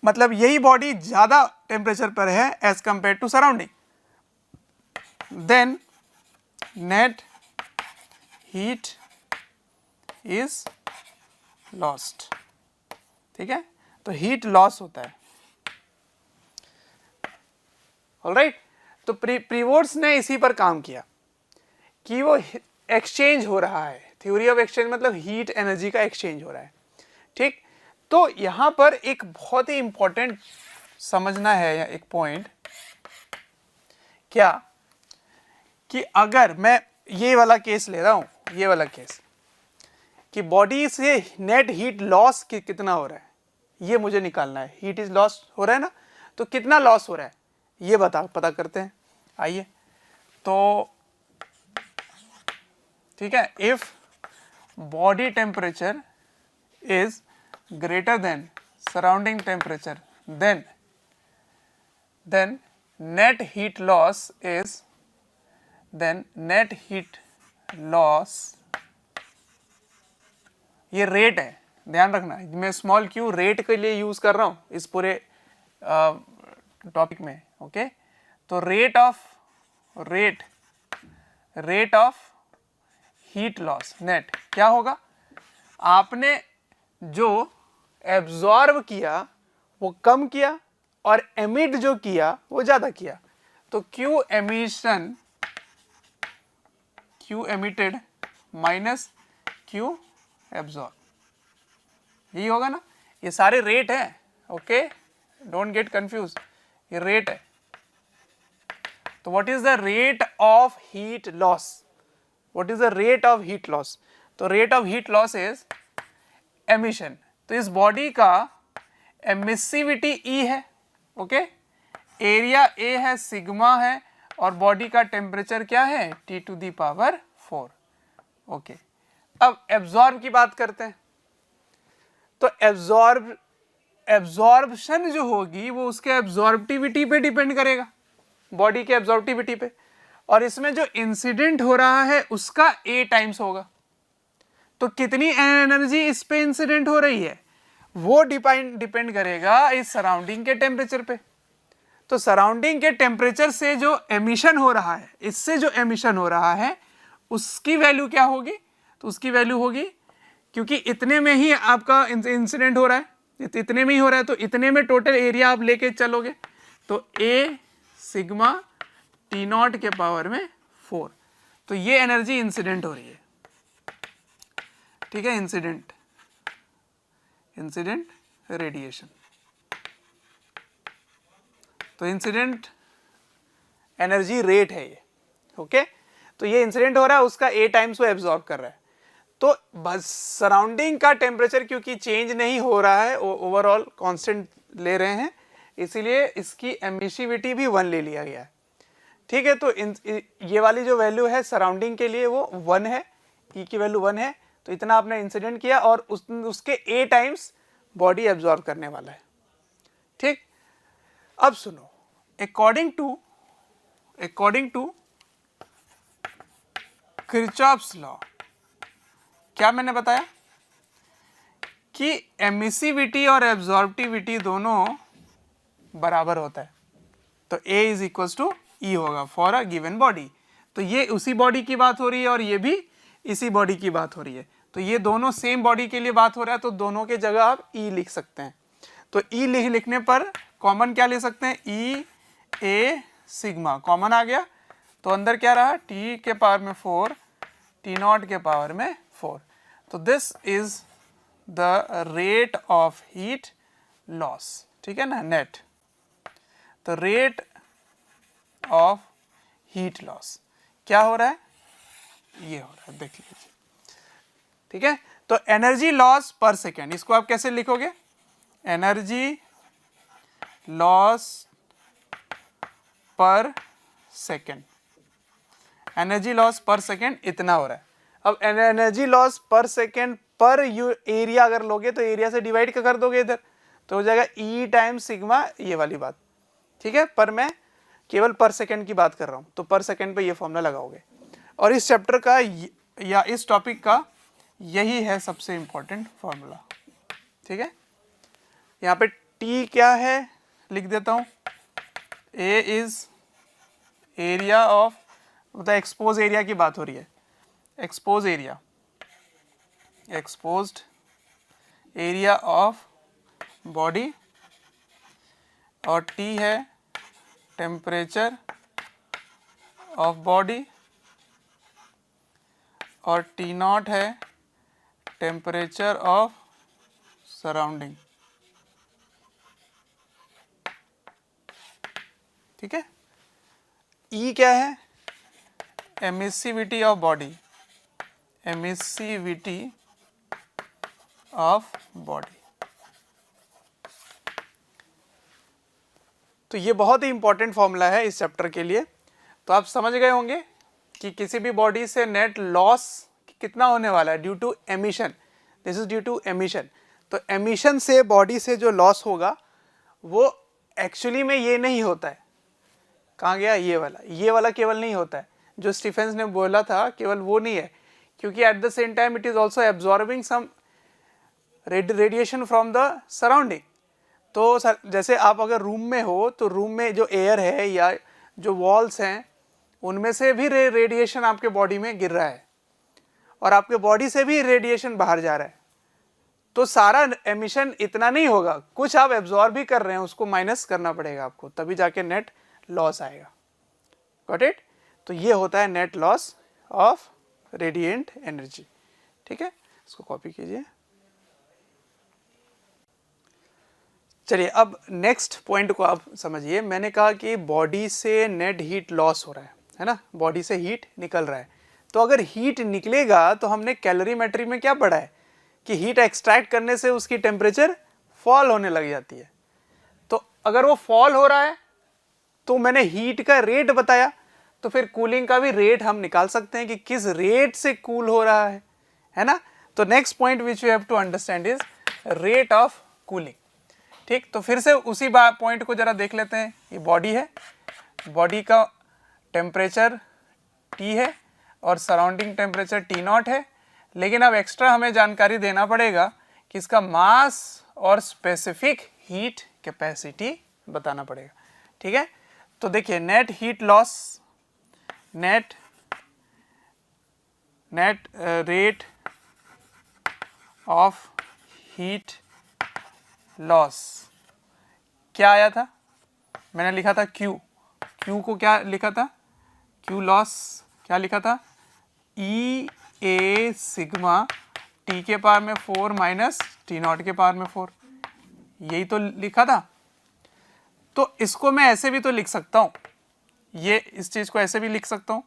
मतलब यही बॉडी ज़्यादा टेम्परेचर पर है as compare to surrounding, then net heat is lost. ठीक है, तो हीट लॉस होता है। ऑलराइट, तो प्रीवोट्स ने इसी पर काम किया कि वो एक्सचेंज हो रहा है, थ्योरी ऑफ एक्सचेंज मतलब हीट एनर्जी का एक्सचेंज हो रहा है। ठीक, तो यहां पर एक बहुत ही इंपॉर्टेंट समझना है या एक पॉइंट क्या, कि अगर मैं ये वाला केस ले रहा हूं, ये वाला केस कि बॉडी से नेट हीट लॉस कितना हो रहा है ये मुझे निकालना है। हीट इज लॉस हो रहा है ना, तो कितना लॉस हो रहा है ये पता करते हैं। आइए, तो ठीक है, if body temperature is greater than surrounding temperature, then net heat loss is ये रेट है, ध्यान रखना, मैं स्मॉल क्यू रेट के लिए यूज कर रहा हूं इस पूरे टॉपिक में, ओके। तो rate of heat loss net क्या होगा, आपने जो एब्जॉर्ब किया वो कम किया और एमिट जो किया वो ज्यादा किया, तो Q emitted minus Q absorb, यही होगा ना। ये सारे रेट है, ओके, डोंट गेट कंफ्यूज, ये रेट है। तो what is the rate of heat loss, what is the rate of heat loss, तो rate of heat loss is emission. तो इस बॉडी का एमिसिविटी E है, ओके, एरिया A है, sigma है, और बॉडी का टेम्परेचर क्या है T⁴, ओके। अब एब्जॉर्ब की बात करते हैं, तो एब्जॉर्प्शन जो होगी वो उसके एब्जॉर्बिविटी पे डिपेंड करेगा, बॉडी के एब्जॉर्बिविटी पे, और इसमें जो इंसिडेंट हो रहा है उसका A टाइम्स होगा। तो कितनी एनर्जी इस पे इंसिडेंट हो रही है वो डिपेंड करेगा इस सराउंडिंग के टेम्परेचर पे। तो सराउंडिंग के टेम्परेचर से जो एमिशन हो रहा है, इससे जो एमिशन हो रहा है उसकी वैल्यू क्या होगी, तो उसकी वैल्यू होगी, क्योंकि इतने में ही आपका इंसिडेंट हो रहा है, इतने में ही हो रहा है, तो इतने में टोटल एरिया आप लेके चलोगे, तो A सिग्मा T0 के पावर में 4, तो ये एनर्जी इंसिडेंट हो रही है, ठीक है, इंसिडेंट रेडिएशन। तो इंसिडेंट एनर्जी रेट है ये, ओके। तो ये इंसिडेंट हो रहा है, उसका A टाइम्स वो एब्जॉर्ब कर रहा है। तो बस सराउंडिंग का टेम्परेचर क्योंकि चेंज नहीं हो रहा है, ओवरऑल कांस्टेंट ले रहे हैं, इसीलिए इसकी एमिसिविटी भी 1 ले लिया गया है, ठीक है। तो ये वाली जो वैल्यू है सराउंडिंग के लिए वो 1 है, E की वैल्यू 1 है, तो इतना आपने इंसिडेंट किया और उसके A टाइम्स बॉडी एब्जॉर्ब करने वाला है, ठीक। अब सुनो, अकॉर्डिंग टू किरचॉफ्स लॉ, क्या मैंने बताया कि एमिसिविटी और एब्जॉर्बिविटी दोनों बराबर होता है, तो A is equals to E होगा फॉर अ गिवन बॉडी। तो ये उसी बॉडी की बात हो रही है और ये भी इसी बॉडी की बात हो रही है, तो ये दोनों सेम बॉडी के लिए बात हो रहा है, तो दोनों के जगह आप E लिख सकते हैं। तो E लिखने पर कॉमन क्या ले सकते हैं, E A सिग्मा कॉमन आ गया, तो अंदर क्या रहा T के पावर में 4 T0 के पावर में 4। तो this is the rate of heat loss, ठीक है ना, नेट। तो रेट ऑफ हीट लॉस क्या हो रहा है, ये हो रहा है, देख लीजिए, ठीक है। तो एनर्जी लॉस पर सेकेंड, इसको आप कैसे लिखोगे, एनर्जी लॉस पर सेकेंड, एनर्जी लॉस पर सेकेंड इतना हो रहा है। अब एनर्जी लॉस पर सेकेंड पर एरिया अगर लोगे तो एरिया से डिवाइड कर दोगे इधर, तो हो जाएगा E टाइम्स सिग्मा, ये वाली बात, ठीक है। पर मैं केवल पर सेकेंड की बात कर रहा हूं, तो पर सेकेंड पे ये फॉर्मूला लगाओगे। और इस चैप्टर का या इस टॉपिक का यही है सबसे इंपॉर्टेंट फॉर्मूला, ठीक है। यहाँ पे T क्या है लिख देता हूं, A इज एरिया ऑफ, मतलब एक्सपोज एरिया की बात हो रही है, एक्सपोज एरिया ऑफ बॉडी, और T है टेम्परेचर ऑफ बॉडी, और T0 है टेम्परेचर ऑफ सराउंडिंग, ठीक है। E क्या है, एमिसिविटी ऑफ बॉडी, तो ये बहुत ही इंपॉर्टेंट फॉर्मूला है इस चैप्टर के लिए। तो आप समझ गए होंगे कि किसी भी बॉडी से नेट लॉस कितना होने वाला है, due to emission, this is due to emission. तो एमिशन से बॉडी से जो लॉस होगा वो एक्चुअली में ये नहीं होता है, कहाँ गया ये वाला केवल नहीं होता है, जो स्टीफेंस ने बोला था केवल वो नहीं है, क्योंकि at the same time it is also absorbing some radiation from the surrounding. तो सर जैसे आप अगर रूम में हो तो रूम में जो एयर है या जो वॉल्स हैं उनमें से भी रेडिएशन आपके बॉडी में गिर रहा है और आपके बॉडी से भी रेडिएशन बाहर जा रहा है। तो सारा एमिशन इतना नहीं होगा, कुछ आप एब्जॉर्ब भी कर रहे हैं, उसको माइनस करना पड़ेगा आपको, तभी जाके नेट लॉस आएगा। Got it? तो ये होता है net loss of radiant energy. ठीक है, इसको कॉपी कीजिए। चलिए अब नेक्स्ट पॉइंट को आप समझिए। मैंने कहा कि बॉडी से नेट हीट लॉस हो रहा है ना, बॉडी से हीट निकल रहा है। तो अगर हीट निकलेगा तो हमने कैलोरीमेट्री में क्या पढ़ा है कि हीट एक्सट्रैक्ट करने से उसकी टेम्परेचर फॉल होने लग जाती है। तो अगर वो फॉल हो रहा है तो मैंने हीट का रेट बताया, तो फिर कूलिंग का भी रेट हम निकाल सकते हैं कि किस रेट से कूल हो रहा है ना। तो next point which you have to understand is rate of cooling. ठीक, तो फिर से उसी पॉइंट को जरा देख लेते हैं। ये बॉडी है, बॉडी का टेम्परेचर T है और सराउंडिंग टेम्परेचर T0 है, लेकिन अब एक्स्ट्रा हमें जानकारी देना पड़ेगा कि इसका मास और स्पेसिफिक हीट कैपेसिटी बताना पड़ेगा। ठीक है, तो देखिए net heat loss, net rate of heat loss क्या आया था, मैंने लिखा था Q को क्या लिखा था, Q लॉस क्या लिखा था, E A सिग्मा T के पावर में 4 माइनस T0 के पावर में 4, यही तो लिखा था। तो इसको मैं ऐसे भी तो लिख सकता हूँ, ये इस चीज़ को ऐसे भी लिख सकता हूँ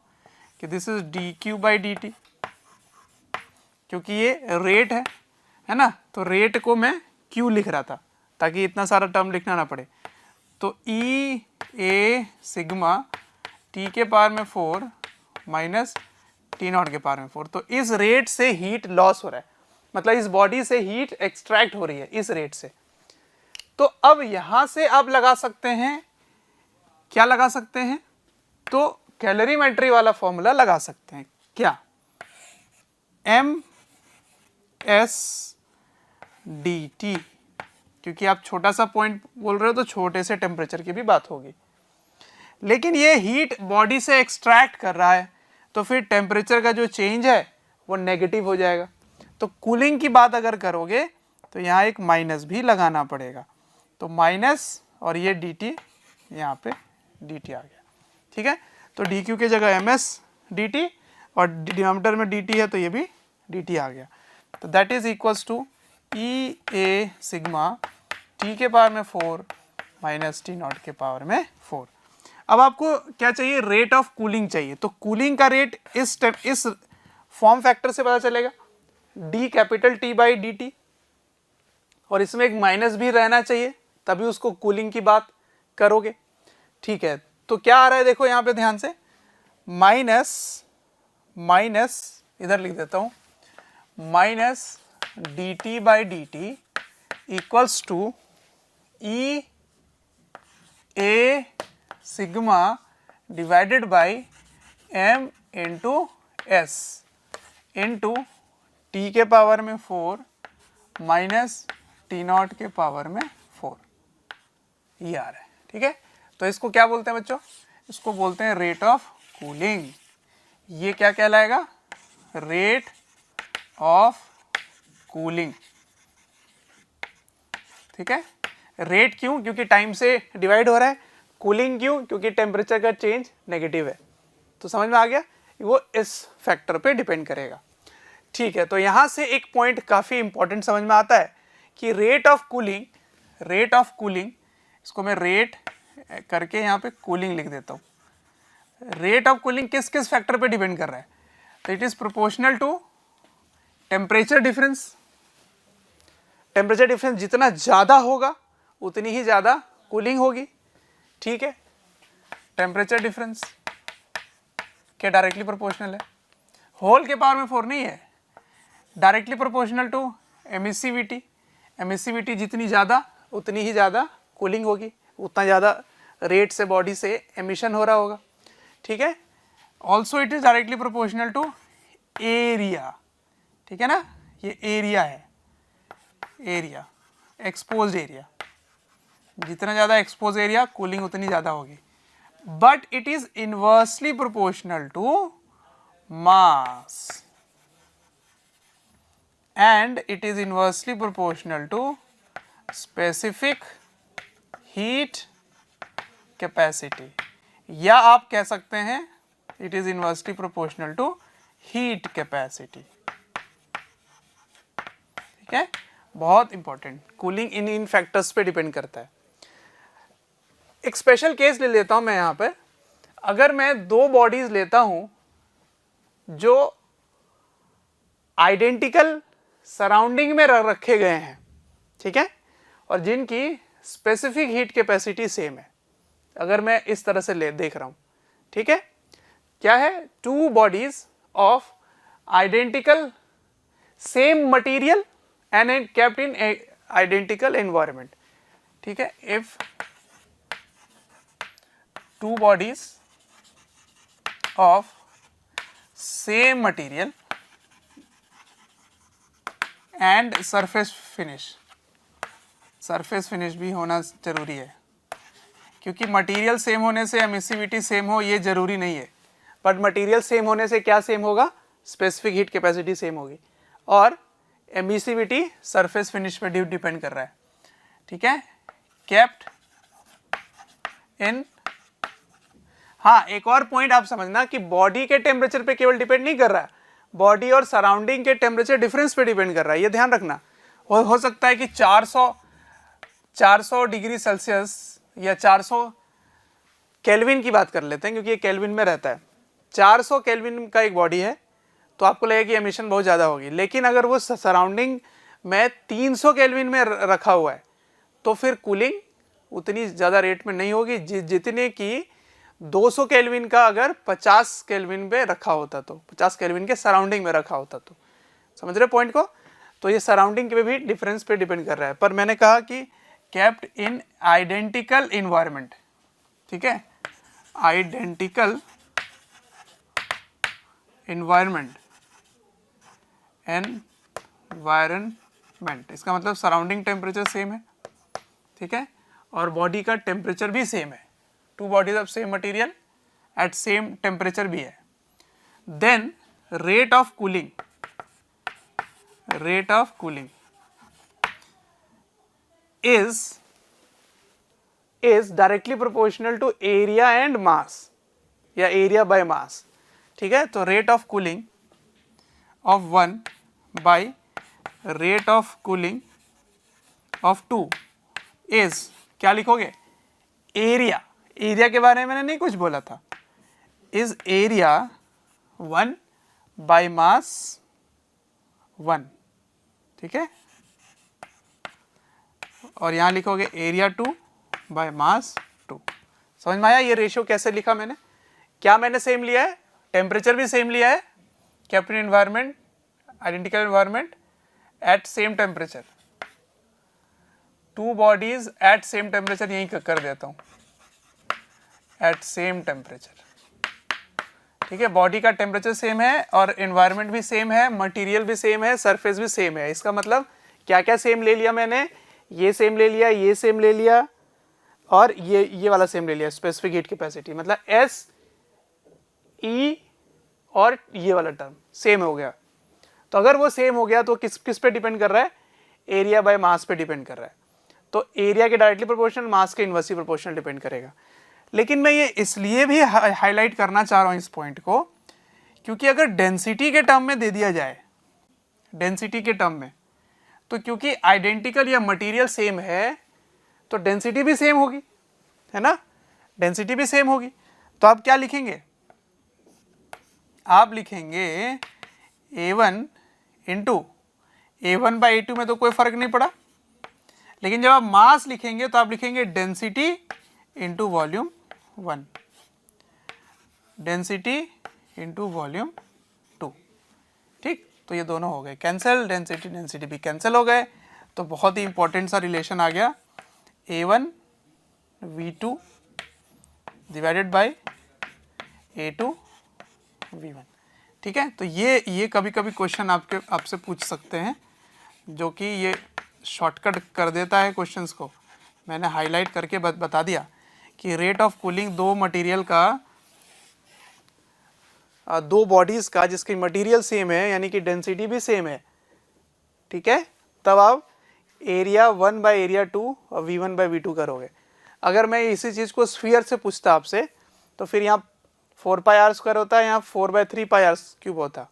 कि this is dQ by dt, क्योंकि ये रेट है ना, तो रेट को मैं Q लिख रहा था ताकि इतना सारा टर्म लिखना ना पड़े। तो E A सिग्मा T के पावर में 4 माइनस T0 के पावर में 4, तो इस रेट से हीट लॉस हो रहा है, मतलब इस बॉडी से हीट एक्सट्रैक्ट हो रही है इस रेट से। तो अब यहां से आप लगा सकते हैं, क्या लगा सकते हैं, तो कैलोरीमेट्री वाला फॉर्मूला लगा सकते हैं। क्या, MS dt, क्योंकि आप छोटा सा पॉइंट बोल रहे हो तो छोटे से टेम्परेचर की भी बात होगी, लेकिन ये हीट बॉडी से एक्सट्रैक्ट कर रहा है तो फिर टेम्परेचर का जो चेंज है वो नेगेटिव हो जाएगा। तो कूलिंग की बात अगर करोगे तो यहाँ एक माइनस भी लगाना पड़ेगा, तो माइनस और ये dt, यहाँ पे dt आ गया। ठीक है, तो dq की जगह ms dt और डिनोमिनेटर में dt है तो ये भी dt आ गया। तो that is equals to E A sigma T के पावर में 4 माइनस T0 के पावर में 4। अब आपको क्या चाहिए, रेट ऑफ कूलिंग चाहिए। तो कूलिंग का रेट इस फॉर्म फैक्टर से पता चलेगा, D capital T by dt, और इसमें एक माइनस भी रहना चाहिए तभी उसको कूलिंग की बात करोगे। ठीक है, तो क्या आ रहा है देखो यहाँ पे ध्यान से, माइनस इधर लिख देता हूँ, minus dt by dt equals to E A sigma divided by m into s into t के पावर में 4 माइनस T0 के पावर में 4, ये आ रहा है। ठीक है, तो इसको क्या बोलते हैं बच्चों, इसको बोलते हैं रेट ऑफ कूलिंग। ये क्या कहलाएगा, रेट ऑफ कूलिंग। ठीक है, रेट क्यों, क्योंकि टाइम से डिवाइड हो रहा है, कूलिंग क्यों, क्योंकि टेम्परेचर का चेंज नेगेटिव है। तो समझ में आ गया, वो इस फैक्टर पे डिपेंड करेगा। ठीक है, तो यहां से एक पॉइंट काफी इंपॉर्टेंट समझ में आता है कि रेट ऑफ कूलिंग, इसको मैं रेट करके यहाँ पे कूलिंग लिख देता हूँ। रेट ऑफ कूलिंग किस किस फैक्टर पे डिपेंड कर रहा है, तो it is proportional to temperature difference. Temperature difference जितना ज़्यादा होगा उतनी ही ज़्यादा कूलिंग होगी। ठीक है, टेम्परेचर डिफरेंस के डायरेक्टली प्रोपोर्शनल है। होल के पावर में 4 नहीं है, directly proportional to emissivity. Emissivity जितनी ज़्यादा उतनी ही ज़्यादा कूलिंग होगी, उतना ज़्यादा रेट से बॉडी से एमिशन हो रहा होगा, ठीक है। Also it is directly proportional to area, ठीक है ना, ये एरिया है, एरिया एक्सपोज्ड एरिया, जितना ज़्यादा एक्सपोज एरिया कूलिंग उतनी ज़्यादा होगी। But it is inversely proportional to mass, and it is inversely proportional to specific heat capacity, या आप कह सकते हैं it is inversely proportional to heat capacity, ठीक है। बहुत इंपॉर्टेंट, कूलिंग इन फैक्टर्स पे डिपेंड करता है। एक स्पेशल केस ले लेता हूं मैं यहां पे, अगर मैं दो बॉडीज लेता हूं जो आइडेंटिकल सराउंडिंग में रखे गए हैं, ठीक है, और जिनकी स्पेसिफिक हीट कैपेसिटी सेम है, अगर मैं इस तरह से देख रहा हूं, ठीक है, क्या है, two bodies of identical same material and kept in identical environment, ठीक है। If two bodies of same material and surface finish भी होना जरूरी है, क्योंकि मटेरियल सेम होने से एमिसिविटी सेम हो ये जरूरी नहीं है, बट मटेरियल सेम होने से क्या सेम होगा, स्पेसिफिक हीट कैपेसिटी सेम होगी, और एमिसिविटी सरफेस फिनिश पे डिपेंड कर रहा है, ठीक है, केप्ट इन। हाँ, एक और पॉइंट आप समझना कि बॉडी के टेम्परेचर पे केवल डिपेंड नहीं कर रहा है, बॉडी और सराउंडिंग के टेम्परेचर डिफरेंस पे डिपेंड कर रहा है, ये ध्यान रखना। हो सकता है कि 400 डिग्री सेल्सियस या 400 केल्विन की बात कर लेते हैं, क्योंकि ये केल्विन में रहता है। 400 केल्विन का एक बॉडी है तो आपको लगेगा कि एमिशन बहुत ज़्यादा होगी, लेकिन अगर वो सराउंडिंग में 300 केल्विन में रखा हुआ है तो फिर कूलिंग उतनी ज़्यादा रेट में नहीं होगी जितने की 200 केल्विन का अगर 50 केल्विन पे रखा होता, तो 50 केल्विन के सराउंडिंग में रखा होता, तो समझ रहे पॉइंट को। तो ये सराउंडिंग पे भी डिफरेंस पे डिपेंड कर रहा है, पर मैंने कहा कि केप्ट इन आइडेंटिकल इन्वायरमेंट, ठीक है, आइडेंटिकल इन्वायरमेंट, एनवायरनमेंट, इसका मतलब सराउंडिंग टेम्परेचर सेम है, ठीक है, और बॉडी का टेम्परेचर भी सेम है, two bodies of same material at same temperature भी है। Then rate of cooling is directly proportional to area and mass, या एरिया बाय मास, ठीक है। तो rate of cooling of 1 by rate of cooling of 2 is, क्या लिखोगे, area, area के बारे में मैंने नहीं कुछ बोला था, इज एरिया 1 बाय मास 1, ठीक है, और यहां लिखोगे एरिया 2 बाय मास 2। समझ में आया ये रेशियो कैसे लिखा मैंने, क्या मैंने सेम लिया है, टेम्परेचर भी सेम लिया है, kept in environment, identical environment at same temperature, two bodies at same temperature, यहीं कर देता हूं, एट सेम टेम्परेचर, ठीक है। बॉडी का टेम्परेचर सेम है और एनवायरनमेंट भी सेम है, मटेरियल भी सेम है, सरफेस भी सेम है। इसका मतलब क्या क्या सेम ले लिया मैंने, ये सेम ले लिया, ये सेम ले लिया, और ये वाला सेम ले लिया, स्पेसिफिक हीट कैपेसिटी, मतलब एस ई और ये वाला टर्म सेम हो गया। तो अगर वो सेम हो गया तो किस पे डिपेंड कर रहा है, एरिया बाय मास पे डिपेंड कर रहा है। तो एरिया के डायरेक्टली प्रोपोर्शनल, मास के इनवर्सली प्रोपोर्शनल डिपेंड करेगा। लेकिन मैं ये इसलिए भी हाईलाइट करना चाह रहा हूं इस पॉइंट को, क्योंकि अगर डेंसिटी के टर्म में दे दिया जाए, डेंसिटी के टर्म में, तो क्योंकि आइडेंटिकल या मटेरियल सेम है तो डेंसिटी भी सेम होगी, है ना, डेंसिटी भी सेम होगी। तो आप क्या लिखेंगे, आप लिखेंगे A1 into A1 by A2 में तो कोई फर्क नहीं पड़ा, लेकिन जब आप मास लिखेंगे तो आप लिखेंगे density into volume 1, density into volume 2, तो ये दोनों हो गए कैंसिल, डेंसिटी डेंसिटी भी कैंसिल हो गए। तो बहुत ही इंपॉर्टेंट सा रिलेशन आ गया, A1 V2 divided by A2 V1। ठीक है, तो ये कभी कभी क्वेश्चन आपसे पूछ सकते हैं, जो कि ये शॉर्टकट कर देता है क्वेश्चंस को। मैंने हाईलाइट करके बता दिया कि रेट ऑफ कूलिंग दो मटेरियल का, दो बॉडीज का जिसकी मटेरियल सेम है यानी कि डेंसिटी भी सेम है, ठीक है, तब आप एरिया 1 बाय एरिया 2 और V1 बाय V2 करोगे। अगर मैं इसी चीज़ को स्फीयर से पूछता आपसे, तो फिर यहाँ 4πr² होता है, यहाँ 4/3πr³ होता।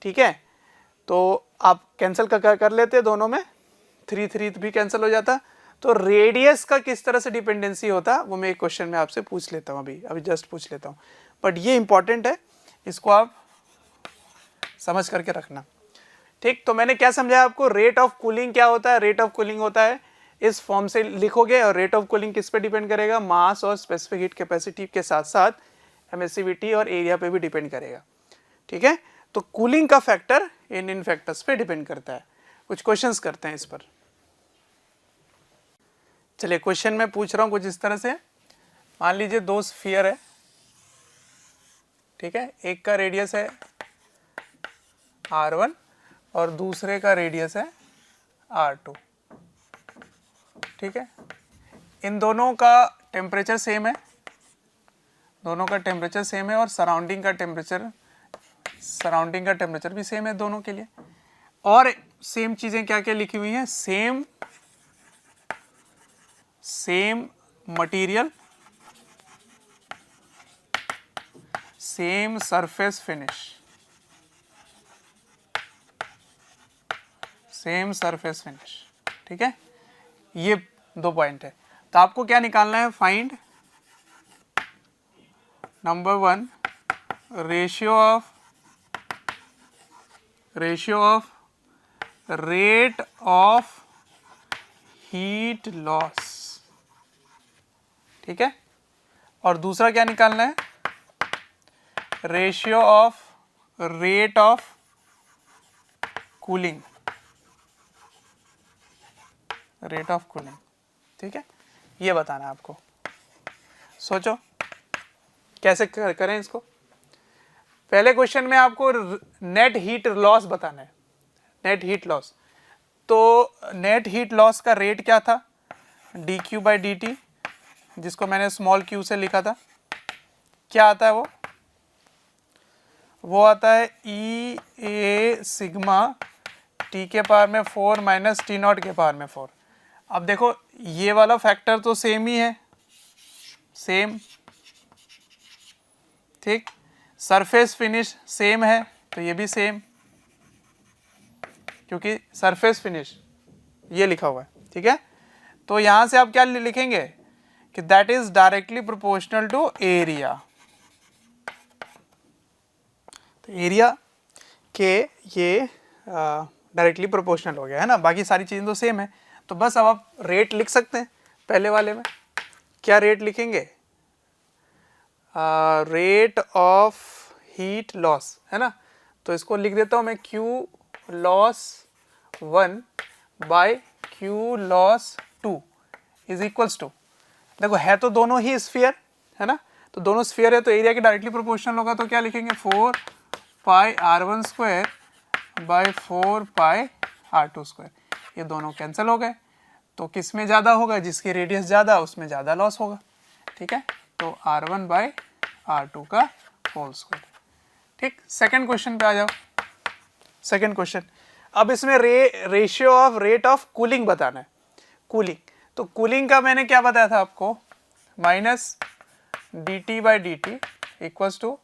ठीक है, तो आप कैंसिल कर लेते दोनों में, 3 भी कैंसिल हो जाता। तो रेडियस का किस तरह से डिपेंडेंसी होता वो मैं एक क्वेश्चन में आपसे पूछ लेता हूँ, अभी जस्ट पूछ लेता हूँ, बट ये इंपॉर्टेंट है, इसको आप समझ करके रखना। ठीक, तो मैंने क्या समझाया आपको, रेट ऑफ कूलिंग क्या होता है। रेट ऑफ कूलिंग होता है, इस फॉर्म से लिखोगे, और रेट ऑफ कूलिंग किस पे डिपेंड करेगा, मास और स्पेसिफिक हीट कैपेसिटी के साथ साथ एमिसिविटी और एरिया पे भी डिपेंड करेगा। ठीक है, तो कूलिंग का फैक्टर इन फैक्टर्स पे डिपेंड करता है। कुछ क्वेश्चंस करते हैं इस पर। चलिए, क्वेश्चन में पूछ रहा हूँ कुछ इस तरह से, मान लीजिए दो स्फीयर है, ठीक है, एक का रेडियस है R1 और दूसरे का रेडियस है R2। ठीक है, इन दोनों का टेम्परेचर सेम है, दोनों का टेम्परेचर सेम है, और सराउंडिंग का टेम्परेचर भी सेम है दोनों के लिए। और सेम चीजें क्या क्या लिखी हुई हैं, same material, same surface finish, same surface finish. ठीक है, ये दो पॉइंट है। तो आपको क्या निकालना है, find number 1 ratio of rate of heat loss. ठीक है, और दूसरा क्या निकालना है, ratio of rate of cooling, rate of cooling. ठीक है, ये बताना है आपको। सोचो कैसे करें इसको। पहले क्वेश्चन में आपको नेट हीट लॉस बताना है, नेट हीट लॉस। तो नेट हीट लॉस का रेट क्या था, dQ/dt, जिसको मैंने स्मॉल q से लिखा था। क्या आता है वो आता है E sigma T⁴ minus T⁴ अब देखो, ये वाला फैक्टर तो सेम ही है, सेम। ठीक, सरफेस फिनिश सेम है, तो ये भी सेम, क्योंकि सरफेस फिनिश ये लिखा हुआ है। ठीक है, तो यहां से आप क्या लिखेंगे कि that is directly proportional to area. तो एरिया के ये डायरेक्टली प्रोपोर्शनल हो गया है ना, बाकी सारी चीजें तो सेम है। तो बस अब आप रेट लिख सकते हैं। पहले वाले में क्या रेट लिखेंगे, रेट ऑफ हीट लॉस, है ना। तो इसको लिख देता हूं मैं, Q loss 1 by Q loss 2 is equals to, देखो है तो दोनों ही स्फीयर, है ना, तो दोनों स्फीयर है तो एरिया के डायरेक्टली प्रोपोर्शनल होगा। तो क्या लिखेंगे, 4πr1² बाय 4πr2²। ये दोनों कैंसिल हो गए, तो किस में ज़्यादा होगा, जिसकी रेडियस ज़्यादा उसमें ज़्यादा लॉस होगा। ठीक है, तो R1 बाय R2 का होल स्क्वायर। ठीक, सेकंड क्वेश्चन पे आ जाओ। सेकंड क्वेश्चन, अब इसमें ratio of rate of cooling बताना है। कूलिंग, तो कूलिंग का मैंने क्या बताया था आपको, minus dt/dt equals to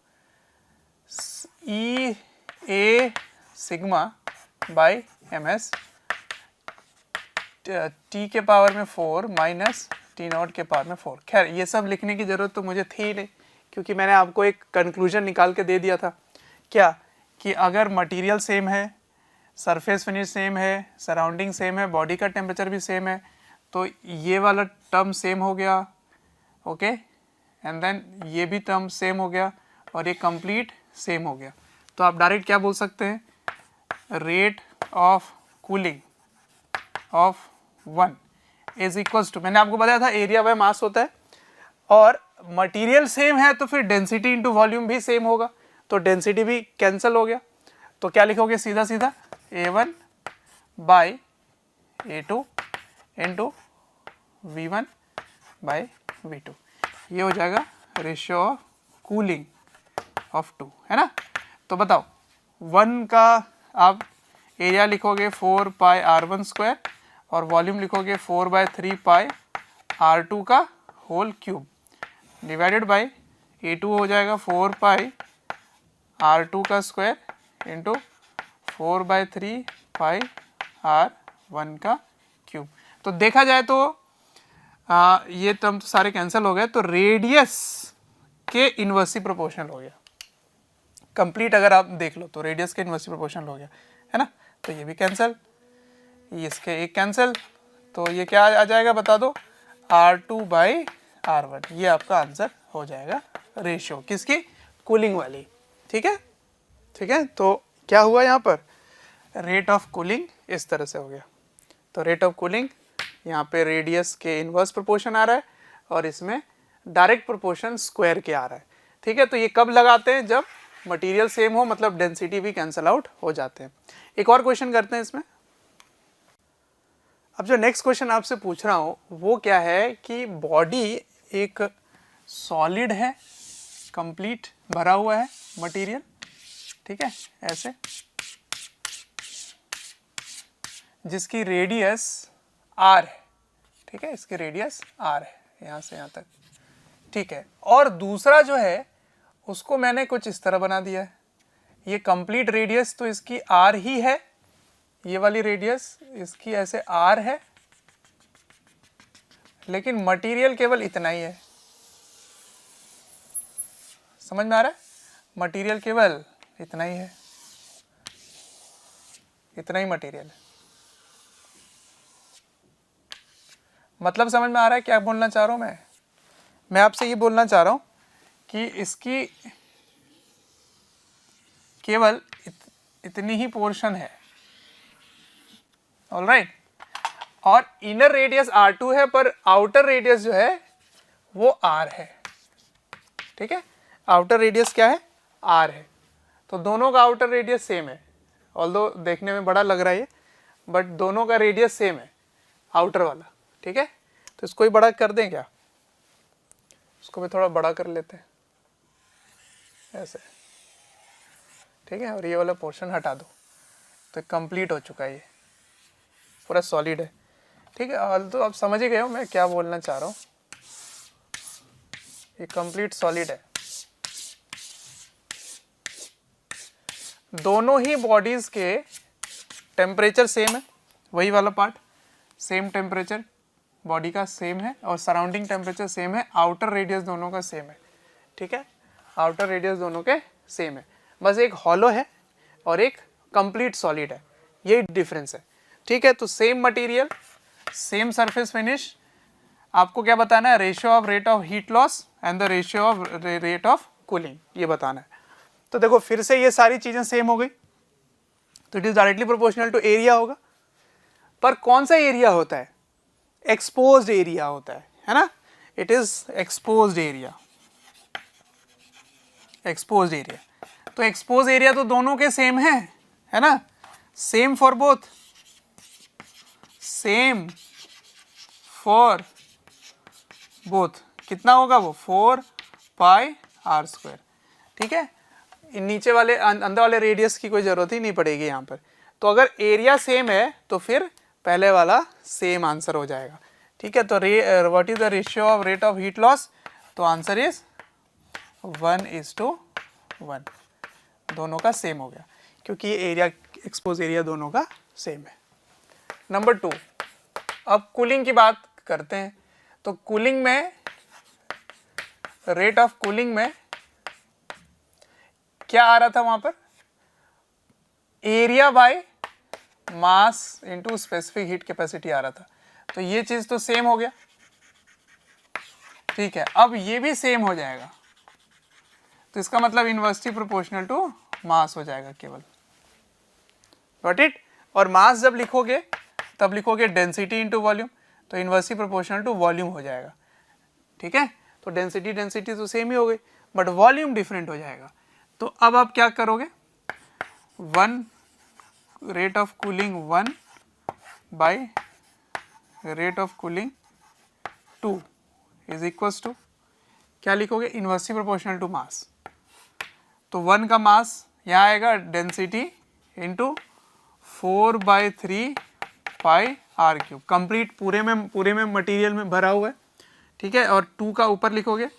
E sigma by ms T⁴ minus T⁴ खैर ये सब लिखने की जरूरत तो मुझे थी नहीं, क्योंकि मैंने आपको एक कंक्लूजन निकाल के दे दिया था। क्या कि अगर मटेरियल सेम है, सरफेस फिनिश सेम है, सराउंडिंग सेम है, बॉडी का टेम्परेचर भी सेम है, तो ये वाला टर्म सेम हो गया, ओके, एंड देन ये भी टर्म सेम हो गया, और ये कंप्लीट सेम हो गया। तो आप डायरेक्ट क्या बोल सकते हैं, rate of cooling of 1 is equals to, मैंने आपको बताया था एरिया बाय मास होता है, और मटेरियल सेम है तो फिर डेंसिटी इंटू वॉल्यूम भी सेम होगा, तो डेंसिटी भी कैंसिल हो गया, तो क्या लिखोगे सीधा सीधा A1 by A2 into V1 by V2, ये हो जाएगा रेशियो ऑफ कूलिंग ऑफ 2, है ना। तो बताओ 1 का आप एरिया लिखोगे 4 पाई R1 स्क्वायर और वॉल्यूम लिखोगे 4/3 पाई R2 का whole cube divided by A2 हो जाएगा 4 पाई R2 का स्क्वायर इंटू 4/3 पाई R1 का क्यूब। तो देखा जाए तो ये टर्म तो सारे कैंसिल हो गए, तो रेडियस के इन्वर्सली प्रोपोर्शनल हो गया कंप्लीट। अगर आप देख लो तो रेडियस के इन्वर्सली प्रोपोर्शनल हो गया, है ना। तो ये भी कैंसिल, इसके एक कैंसिल, तो ये क्या आ जाएगा बता दो, R2/R1, ये आपका आंसर हो जाएगा रेशियो किसकी, कूलिंग वाली। ठीक है, ठीक है। तो क्या हुआ यहाँ पर, रेट ऑफ कूलिंग इस तरह से हो गया। तो रेट ऑफ कूलिंग यहाँ पे रेडियस के इनवर्स प्रोपोर्शन आ रहा है और इसमें डायरेक्ट प्रोपोर्शन स्क्वायर के आ रहा है। ठीक है, तो ये कब लगाते हैं, जब मटेरियल सेम हो, मतलब डेंसिटी भी कैंसिल आउट हो जाते हैं। एक और क्वेश्चन करते हैं इसमें। अब जो नेक्स्ट क्वेश्चन आपसे पूछ रहा हूँ वो क्या है कि बॉडी एक सॉलिड है, कंप्लीट भरा हुआ है मटेरियल, ठीक है, ऐसे, जिसकी रेडियस r है, ठीक है, इसकी रेडियस r है यहाँ से यहाँ तक, ठीक है। और दूसरा जो है उसको मैंने कुछ इस तरह बना दिया है, ये कंप्लीट रेडियस तो इसकी r ही है, ये वाली रेडियस इसकी ऐसे r है, लेकिन मटेरियल केवल इतना ही है। समझ में आ रहा है, मटेरियल केवल इतना ही है, इतना ही मटेरियल है। मतलब समझ में आ रहा है क्या बोलना चाह रहा हूं मैं आपसे ये बोलना चाह रहा हूं कि इसकी केवल इतनी ही पोर्शन है, ऑलराइट। और इनर रेडियस R2 है, पर आउटर रेडियस जो है वो R है, ठीक है। आउटर रेडियस क्या है, R है। तो दोनों का आउटर रेडियस सेम है, ऑल्दो देखने में बड़ा लग रहा है ये, बट दोनों का रेडियस सेम है, आउटर वाला, ठीक है। तो इसको ही बड़ा कर दें क्या, इसको भी थोड़ा बड़ा कर लेते हैं ऐसे, ठीक है। और ये वाला पोर्शन हटा दो, तो कंप्लीट हो चुका है, ये पूरा सॉलिड है, ठीक है। ऑल तो आप समझ ही गए हो मैं क्या बोलना चाह रहा हूँ, ये कंप्लीट सॉलिड है। दोनों ही बॉडीज के टेम्परेचर सेम है, वही वाला पार्ट, सेम टेम्परेचर बॉडी का सेम है और सराउंडिंग टेम्परेचर सेम है, आउटर रेडियस दोनों का सेम है, ठीक है। आउटर रेडियस दोनों के सेम है, बस एक हॉलो है और एक कंप्लीट सॉलिड है, ये डिफरेंस है, ठीक है। तो same material, same surface finish, आपको क्या बताना है, ratio of rate of heat loss and the ratio of rate of cooling, ये बताना है। तो देखो फिर से ये सारी चीजें सेम हो गई, तो it is directly proportional to area होगा। पर कौन सा एरिया होता है, एक्सपोज्ड एरिया होता है ना, it is exposed area, exposed area. तो एक्सपोज एरिया तो दोनों के सेम है ना, same for both, same for both, कितना होगा वो 4 पाई R स्क्वायर, ठीक है। नीचे वाले अंदर वाले रेडियस की कोई जरूरत ही नहीं पड़ेगी यहाँ पर। तो अगर एरिया सेम है तो फिर पहले वाला सेम आंसर हो जाएगा, ठीक है। तो what is the ratio of rate of heat loss, तो आंसर इज 1:1, दोनों का सेम हो गया क्योंकि ये एरिया, एक्सपोज एरिया दोनों का सेम है। नंबर 2, अब कूलिंग की बात करते हैं। तो कूलिंग में, रेट ऑफ कूलिंग में क्या आ रहा था वहां पर, area by mass into specific heat capacity आ रहा था। तो ये चीज तो सेम हो गया, ठीक है। अब ये भी सेम हो जाएगा, तो इसका मतलब इनवर्सली प्रोपोर्शनल टू मास हो जाएगा केवल, गॉट इट। और मास जब लिखोगे तब लिखोगे डेंसिटी इंटू वॉल्यूम, तो इन्वर्सली प्रोपोर्शनल टू वॉल्यूम हो जाएगा, ठीक है। तो डेंसिटी डेंसिटी तो सेम ही हो गई, बट वॉल्यूम डिफरेंट हो जाएगा। तो अब आप क्या करोगे, 1 rate of cooling 1 by rate of cooling 2 is equals to क्या लिखोगे, इन्वर्सली प्रोपोर्शनल टू मास। तो 1 का मास यहाँ आएगा density into 4/3 pi R cube, complete पूरे में मटेरियल में भरा हुआ है, ठीक है। और 2 का ऊपर लिखोगे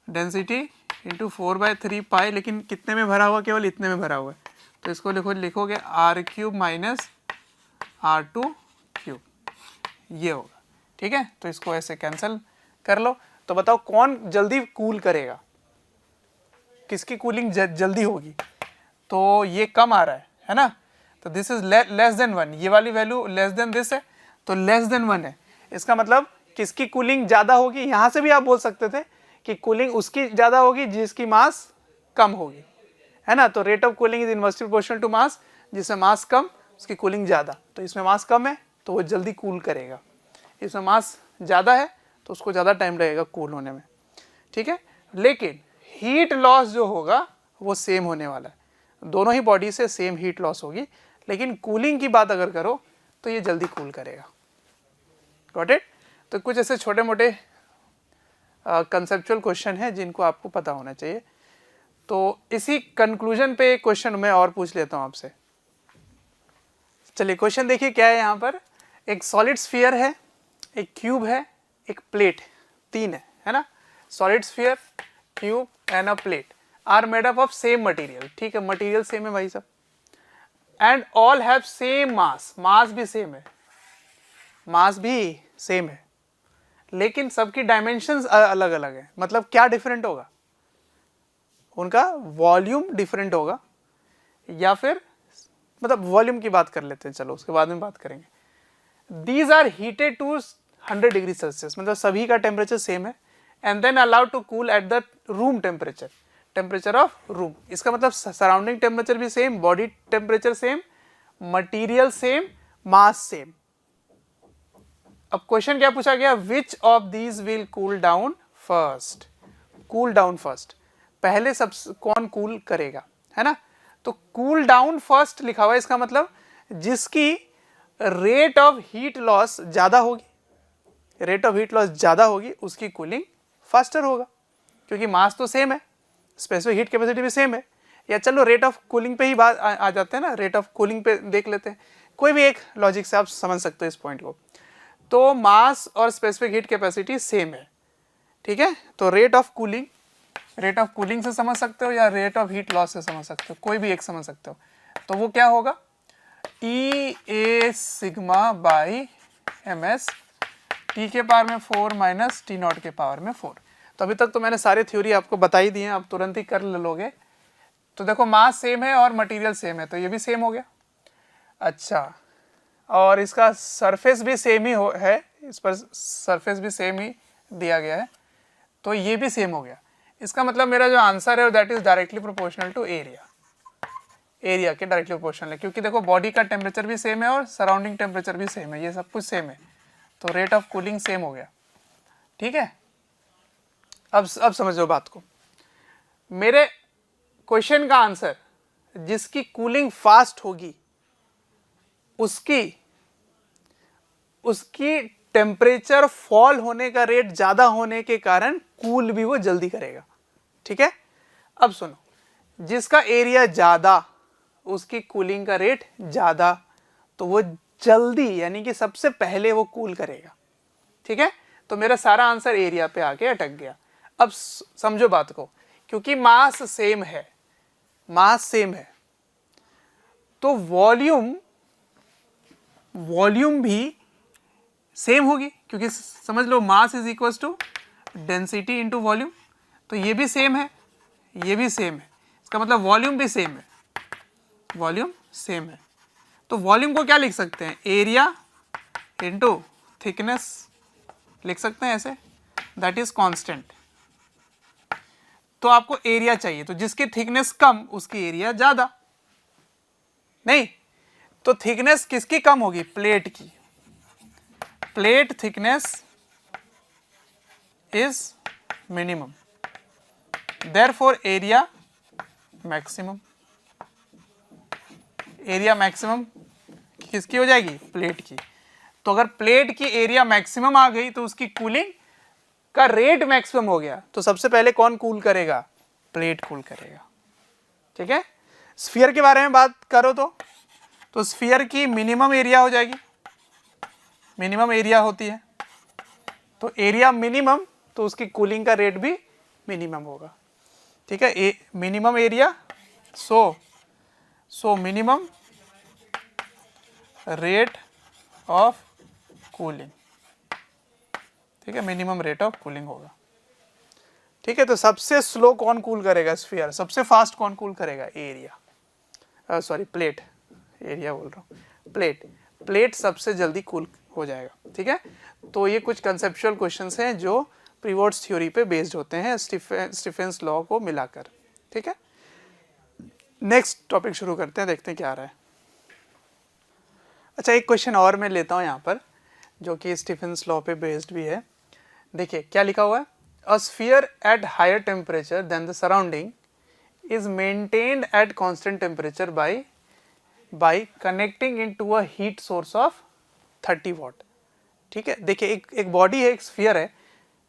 डेंसिटी इंटू 4/3 पाई, लेकिन कितने में भरा हुआ, केवल इतने में भरा हुआ है, तो इसको लिखोगे are cube minus R2 cube, ये होगा, ठीक है। तो इसको ऐसे कैंसिल कर लो। तो बताओ कौन जल्दी कूल करेगा, किसकी कूलिंग जल्दी होगी, तो ये कम आ रहा है ना। तो दिस इज लेस देन 1, ये वाली वैल्यू लेस देन दिस है, तो लेस देन 1 है। इसका मतलब किसकी कूलिंग ज़्यादा होगी, यहाँ से भी आप बोल सकते थे कि कूलिंग उसकी ज़्यादा होगी जिसकी मास कम होगी, है ना। तो rate of cooling is inversely proportional to mass, जिसमें मास कम उसकी कूलिंग ज़्यादा। तो इसमें मास कम है तो वो जल्दी कूल करेगा, इसमें मास ज़्यादा है तो उसको ज़्यादा टाइम लगेगा कूल होने में, ठीक है। लेकिन हीट लॉस जो होगा वो सेम होने वाला है, दोनों ही बॉडी से सेम हीट लॉस होगी, लेकिन कूलिंग की बात अगर करो तो ये जल्दी कूल करेगा, गॉट इट। तो कुछ ऐसे छोटे मोटे कंसेप्चुअल क्वेश्चन है जिनको आपको पता होना चाहिए। तो इसी कंक्लूजन पे एक क्वेश्चन मैं और पूछ लेता हूँ आपसे। चलिए क्वेश्चन देखिए क्या है यहाँ पर। एक सॉलिड स्फीयर है, एक क्यूब है, एक प्लेट, 3 है ना। Solid sphere, cube and a plate are made up of same material, ठीक है, मटेरियल सेम है भाई साहब, and all have same mass, mass भी सेम है, मास भी सेम है, लेकिन सबकी डायमेंशंस अलग अलग है। मतलब क्या डिफरेंट होगा, उनका वॉल्यूम डिफरेंट होगा, या फिर मतलब वॉल्यूम की बात कर लेते हैं, चलो उसके बाद में बात करेंगे। These are heated to 100 degree Celsius, मतलब सभी का टेम्परेचर सेम है, and then allowed to cool at the room temperature, temperature of room. इसका मतलब सराउंडिंग टेम्परेचर भी same, body temperature same, material same, mass same. अब क्वेश्चन क्या पूछा गया, which of these will cool down first, cool down first, पहले सब कौन कूल करेगा, है ना। तो कूल डाउन फर्स्ट लिखा हुआ है, इसका मतलब जिसकी रेट ऑफ हीट लॉस ज्यादा होगी, रेट ऑफ हीट लॉस ज्यादा होगी उसकी कूलिंग फास्टर होगा, क्योंकि मास तो सेम है, स्पेसिफिक हीट कैपेसिटी भी सेम है। या चलो रेट ऑफ कूलिंग पे ही बात आ जाते हैं ना, रेट ऑफ कूलिंग पे देख लेते हैं, कोई भी एक लॉजिक से आप समझ सकते हो इस पॉइंट को। तो मास और स्पेसिफिक हीट कैपेसिटी सेम है, ठीक है। तो रेट ऑफ कूलिंग से समझ सकते हो या रेट ऑफ हीट लॉस से समझ सकते हो, कोई भी एक समझ सकते हो। तो वो क्या होगा, E A sigma by M S, T के पावर में 4 माइनस टी नॉट के पावर में 4। तो अभी तक तो मैंने सारे थ्योरी आपको बताई दी हैं, आप तुरंत ही कर लोगे। तो देखो मास सेम है और मटेरियल सेम है, तो ये भी सेम हो गया। अच्छा, और इसका सरफेस भी सेम ही है, इस पर सरफेस भी सेम ही दिया गया है, तो ये भी सेम हो गया। इसका मतलब मेरा जो आंसर है that is directly proportional to area, area के डायरेक्टली प्रोपोर्शनल है, क्योंकि देखो बॉडी का टेम्परेचर भी सेम है और सराउंडिंग टेम्परेचर भी सेम है, ये सब कुछ सेम है, तो रेट ऑफ कूलिंग सेम हो गया, ठीक है। अब समझो बात को, मेरे क्वेश्चन का आंसर जिसकी कूलिंग फास्ट होगी उसकी टेम्परेचर फॉल होने का रेट ज्यादा होने के कारण कूल भी वो जल्दी करेगा, ठीक है। अब सुनो, जिसका एरिया ज्यादा उसकी कूलिंग का रेट ज्यादा, तो वो जल्दी यानी कि सबसे पहले वो कूल करेगा, ठीक है। तो मेरा सारा आंसर एरिया पे आके अटक गया। अब समझो बात को, क्योंकि मास सेम है, मास सेम है, तो वॉल्यूम भी सेम होगी, क्योंकि समझ लो mass is equal to density into volume, तो ये भी सेम है, ये भी सेम है, इसका मतलब वॉल्यूम भी सेम है, वॉल्यूम सेम है। तो वॉल्यूम को क्या लिख सकते हैं, एरिया इंटू थिकनेस लिख सकते हैं ऐसे, दैट इज कांस्टेंट। तो आपको एरिया चाहिए, तो जिसकी थिकनेस कम उसकी एरिया ज्यादा, नहीं तो थिकनेस किसकी कम होगी? प्लेट की। Plate thickness is minimum, therefore area maximum. Area maximum किसकी हो जाएगी? प्लेट की। तो अगर प्लेट की एरिया मैक्सिमम आ गई तो उसकी कूलिंग का रेट मैक्सिमम हो गया, तो सबसे पहले कौन कूल करेगा? प्लेट कूल करेगा। ठीक है। स्फीयर के बारे में बात करो तो स्फीयर की मिनिमम एरिया हो जाएगी, मिनिमम एरिया होती है, तो एरिया मिनिमम तो उसकी कूलिंग का रेट भी मिनिमम होगा। ठीक है, minimum area so minimum rate of cooling. ठीक है, मिनिमम रेट ऑफ कूलिंग होगा। ठीक है, तो सबसे स्लो कौन कूल करेगा? स्फीयर। सबसे फास्ट कौन कूल करेगा? एरिया, सॉरी प्लेट, एरिया बोल रहा हूँ, प्लेट। प्लेट सबसे जल्दी कूल हो जाएगा। ठीक है, तो ये कुछ कंसेप्चुअल क्वेश्चंस हैं जो प्रीवोट्स थ्योरी पे बेस्ड होते हैं, स्टीफेंस लॉ को मिलाकर। ठीक है, नेक्स्ट टॉपिक शुरू करते हैं, देखते हैं क्या आ रहा है। अच्छा, एक क्वेश्चन और मैं लेता हूँ यहाँ पर, जो कि स्टीफेंस लॉ पे बेस्ड भी है। देखिए क्या लिखा हुआ है, a sphere at higher temperature than the surrounding is maintained at constant temperature by connecting into a heat source of 30 watt। ठीक है, देखिए एक बॉडी है, एक स्फीयर है,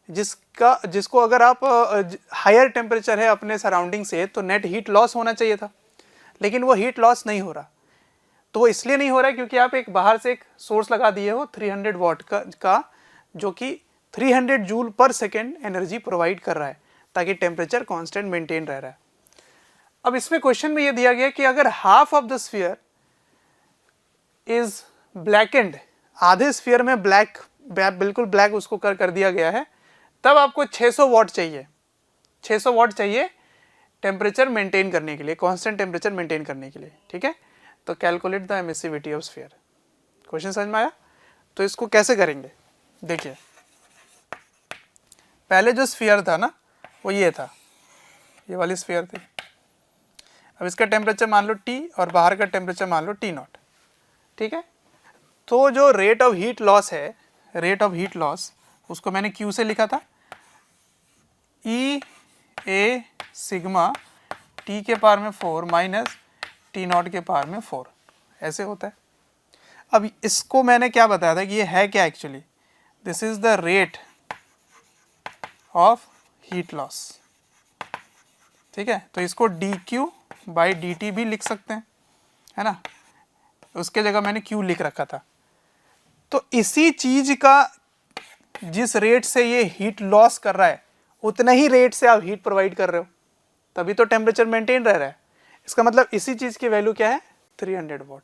जिसको अगर आप हायर टेम्परेचर है अपने सराउंडिंग से तो नेट हीट लॉस होना चाहिए था, लेकिन वो हीट लॉस नहीं हो रहा। तो वो इसलिए नहीं हो रहा है क्योंकि आप एक बाहर से एक सोर्स लगा दिए हो 300 वाट का जो कि 300 जूल पर सेकेंड एनर्जी प्रोवाइड कर रहा है, ताकि टेम्परेचर कांस्टेंट मेंटेन रह रहा है। अब इसमें क्वेश्चन में ये दिया गया कि अगर half of the sphere is blackened, आधे स्फीयर में ब्लैक, बिल्कुल ब्लैक उसको कर दिया गया है, तब आपको 600 वाट चाहिए, 600 वाट चाहिए टेम्परेचर मेंटेन करने के लिए, कांस्टेंट टेम्परेचर मेंटेन करने के लिए। ठीक है, तो calculate the emissivity of sphere. Question समझ में आया? तो इसको कैसे करेंगे? देखिए, पहले जो स्फीयर था ना वो ये था, ये वाली स्फीयर थी। अब इसका टेम्परेचर मान लो T और बाहर का टेम्परेचर मान लो T0। ठीक है, तो जो रेट ऑफ हीट लॉस है, रेट ऑफ हीट लॉस, उसको मैंने Q से लिखा था, E A सिग्मा T के पावर में 4 माइनस T0 के पावर में 4, ऐसे होता है। अब इसको मैंने क्या बताया था कि ये है क्या actually? This is the rate of heat loss. ठीक है, तो इसको dQ बाई dt भी लिख सकते हैं, है ना, उसके जगह मैंने Q लिख रखा था। तो इसी चीज का जिस रेट से ये हीट लॉस कर रहा है उतना ही रेट से आप हीट प्रोवाइड कर रहे हो, तभी तो टेम्परेचर मेंटेन रह रहा है। इसका मतलब इसी चीज की वैल्यू क्या है? 300 वाट।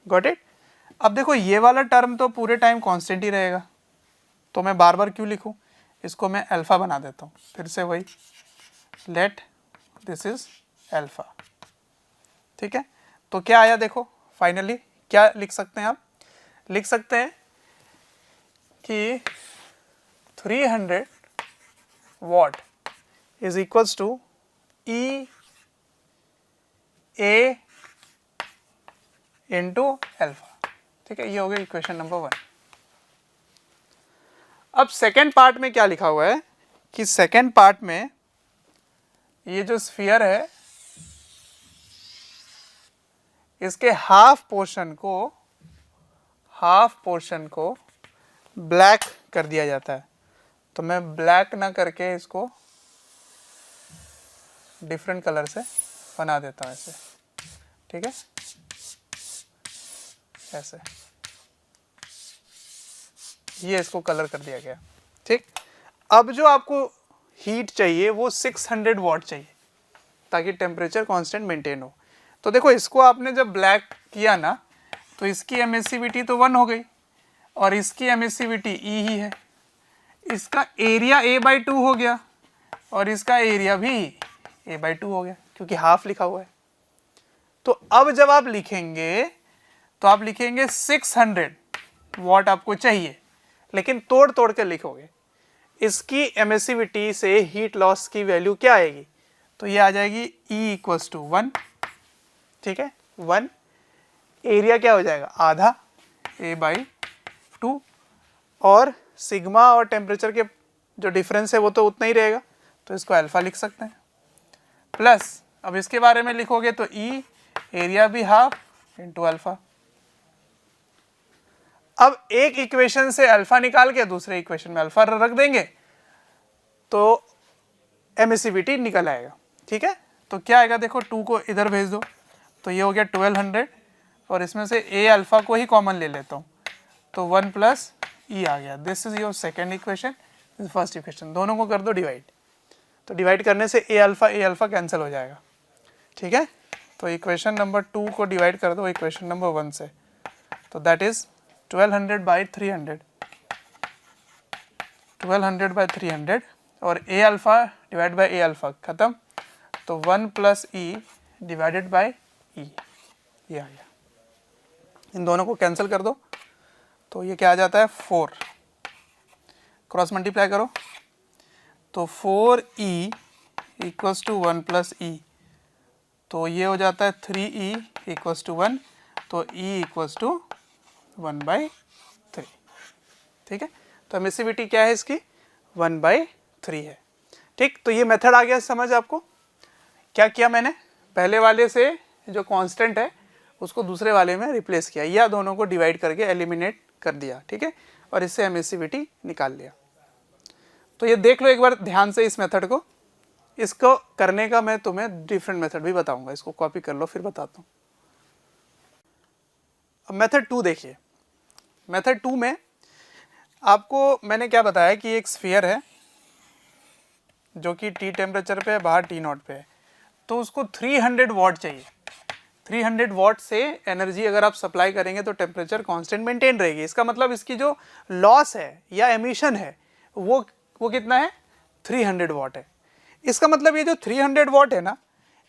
Got it? अब देखो ये वाला टर्म तो पूरे टाइम कांस्टेंट ही रहेगा, तो मैं बार बार क्यों लिखूं, इसको मैं अल्फा बना देता हूँ, फिर से वही, लेट दिस इज अल्फा। ठीक है, तो क्या आया देखो, फाइनली क्या लिख सकते हैं आप? लिख सकते हैं कि 300 watt is equals to E A into alpha. ठीक है, ये हो गया इक्वेशन नंबर 1। अब सेकेंड पार्ट में क्या लिखा हुआ है कि सेकेंड पार्ट में ये जो स्फीयर है इसके हाफ पोर्शन को ब्लैक कर दिया जाता है। तो मैं ब्लैक ना करके इसको डिफरेंट कलर से बना देता हूँ ऐसे। ठीक है, ऐसे ये इसको कलर कर दिया गया। ठीक, अब जो आपको हीट चाहिए वो 600 वाट चाहिए ताकि टेम्परेचर कांस्टेंट मेंटेन हो। तो देखो इसको आपने जब ब्लैक किया ना तो इसकी एमिसिविटी तो 1 हो गई और इसकी एमिसिविटी E ही है, इसका एरिया A/2 हो गया और इसका एरिया भी A/2 हो गया क्योंकि हाफ लिखा हुआ है। तो अब जब आप लिखेंगे तो आप लिखेंगे 600 वाट आपको चाहिए, लेकिन तोड़ तोड़ के लिखोगे। इसकी एमिसिविटी से हीट लॉस की वैल्यू क्या आएगी? तो ये आ जाएगी E = 1। ठीक है, 1 एरिया क्या हो जाएगा, आधा A/2, और सिग्मा और टेम्परेचर के जो डिफरेंस है वो तो उतना ही रहेगा, तो इसको अल्फा लिख सकते हैं, प्लस अब इसके बारे में लिखोगे तो E एरिया भी हाफ इंटू अल्फा। अब एक इक्वेशन से अल्फा निकाल के दूसरे इक्वेशन में अल्फा रख देंगे तो एमिसिविटी निकल आएगा। ठीक है, तो क्या आएगा, देखो 2 को इधर भेज दो तो ये हो गया 1200, और इसमें से ए अल्फा को ही कॉमन ले लेता हूँ तो 1 प्लस ई आ गया। This is your second equation, first equation. दोनों को कर दो डिवाइड, तो डिवाइड करने से ए अल्फा कैंसिल हो जाएगा। ठीक है, तो इक्वेशन नंबर 2 को डिवाइड कर दो इक्वेशन नंबर 1 से, तो दैट इज 1200/300 और A alpha divide by A alpha खत्म, तो 1 plus E divided by E, ये आ गया। इन दोनों को कैंसिल कर दो तो ये क्या आ जाता है 4, क्रॉस मल्टीप्लाई करो तो 4e इक्वल्स टू 1 प्लस ई, तो ये हो जाता है 3e इक्वल्स टू 1, तो e इक्वल्स टू 1/3। ठीक है, तो एमिसिविटी क्या है इसकी, 1/3 है। ठीक, तो ये मेथड आ गया समझ आपको। क्या किया मैंने, पहले वाले से जो कांस्टेंट है उसको दूसरे वाले में रिप्लेस किया, या दोनों को डिवाइड करके एलिमिनेट कर दिया। ठीक है, और इससे एमिसिविटी निकाल लिया। तो ये देख लो एक बार ध्यान से इस मेथड को। इसको करने का मैं तुम्हें डिफरेंट मेथड भी बताऊंगा, इसको कॉपी कर लो फिर बताता हूँ। अब मेथड 2 देखिए। मेथड 2 में आपको मैंने क्या बताया कि एक स्फीयर है जो कि T टेम्परेचर पे है, बाहर T0 पे है, तो उसको 300 वॉट चाहिए। 300 वॉट से एनर्जी अगर आप सप्लाई करेंगे तो टेम्परेचर कांस्टेंट मेंटेन रहेगी। इसका मतलब इसकी जो लॉस है या एमिशन है वो कितना है, 300 वॉट है। इसका मतलब ये जो 300 वॉट है ना,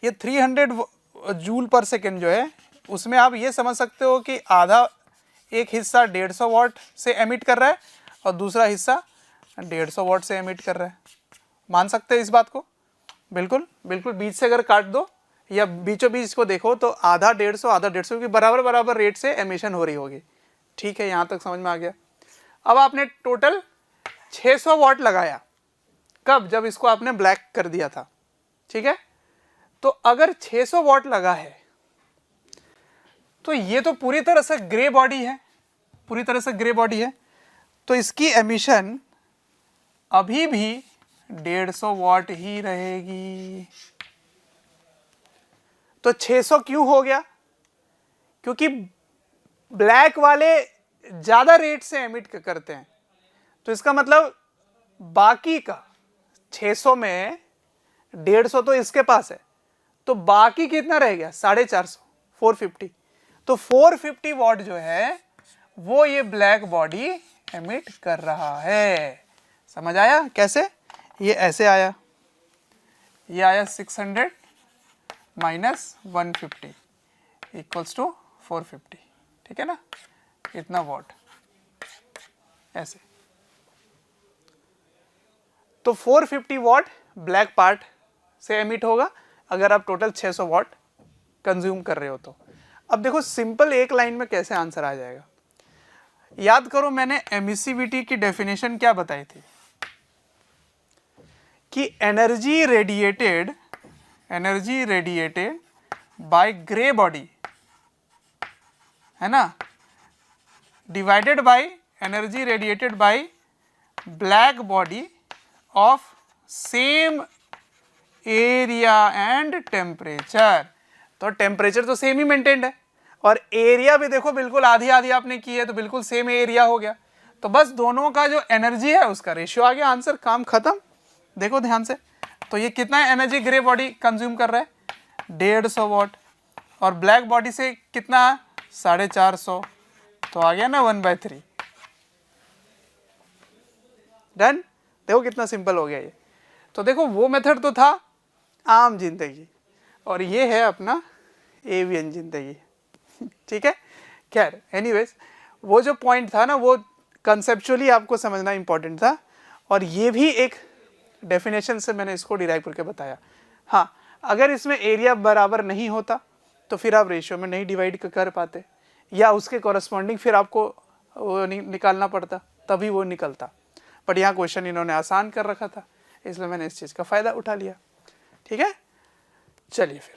ये 300 जूल पर सेकेंड जो है, उसमें आप ये समझ सकते हो कि आधा, एक हिस्सा 150 वॉट से एमिट कर रहा है और दूसरा हिस्सा 150 वॉट से एमिट कर रहा है। मान सकते हैं इस बात को, बिल्कुल बिल्कुल। बीच से अगर काट दो या बीचों बीच को देखो तो आधा 150 आधा 150 की बराबर बराबर रेट से एमिशन हो रही होगी। ठीक है, यहाँ तक समझ में आ गया। अब आपने टोटल 600 वॉट लगाया, कब, जब इसको आपने ब्लैक कर दिया था। ठीक है, तो अगर 600 वॉट लगा है तो ये तो पूरी तरह से ग्रे बॉडी है, पूरी तरह से ग्रे बॉडी है, तो इसकी एमिशन अभी भी 150 वॉट ही रहेगी। तो 600 क्यों हो गया, क्योंकि ब्लैक वाले ज्यादा रेट से एमिट करते हैं, तो इसका मतलब बाकी का 600 में 150 तो इसके पास है, तो बाकी कितना रह गया, 450, 450। तो 450 वॉट जो है वो ये ब्लैक बॉडी एमिट कर रहा है। समझ आया कैसे, ये ऐसे आया, ये आया 600 माइनस 150 इक्वल्स टू 450। ठीक है ना, इतना वॉट ऐसे। तो 450 वॉट ब्लैक पार्ट से एमिट होगा अगर आप टोटल 600 वॉट कंज्यूम कर रहे हो तो। अब देखो सिंपल एक लाइन में कैसे आंसर आ जाएगा। याद करो मैंने एमिसिविटी की डेफिनेशन क्या बताई थी कि energy radiated by grey body है ना, divided by energy radiated by black body of same area and temperature. तो टेम्परेचर तो सेम ही मेंटेन्ड है और एरिया भी देखो बिल्कुल आधी आधी आपने की है, तो बिल्कुल सेम एरिया हो गया। तो बस दोनों का जो एनर्जी है उसका रेशियो आ गया, आंसर, काम खत्म। देखो ध्यान से, तो ये कितना एनर्जी ग्रे बॉडी कंज्यूम कर रहा है, 150 वॉट, और ब्लैक बॉडी से कितना, 450, तो आ गया ना 1/3। डन। देखो कितना सिंपल हो गया ये। तो देखो वो मेथड तो था आम जिंदगी, और ये है अपना एवियन जिंदगी। ठीक है, खैर एनीवेज, वो जो पॉइंट था ना वो कंसेप्चुअली आपको समझना इंपॉर्टेंट था, और ये भी एक डेफिनेशन से मैंने इसको डिराइव करके बताया। हाँ, अगर इसमें एरिया बराबर नहीं होता तो फिर आप रेशियो में नहीं डिवाइड कर पाते, या उसके कॉरस्पॉन्डिंग फिर आपको वो निकालना पड़ता, तभी वो निकलता। बट यहाँ क्वेश्चन इन्होंने आसान कर रखा था, इसलिए मैंने इस चीज़ का फ़ायदा उठा लिया। ठीक है, चलिए फिर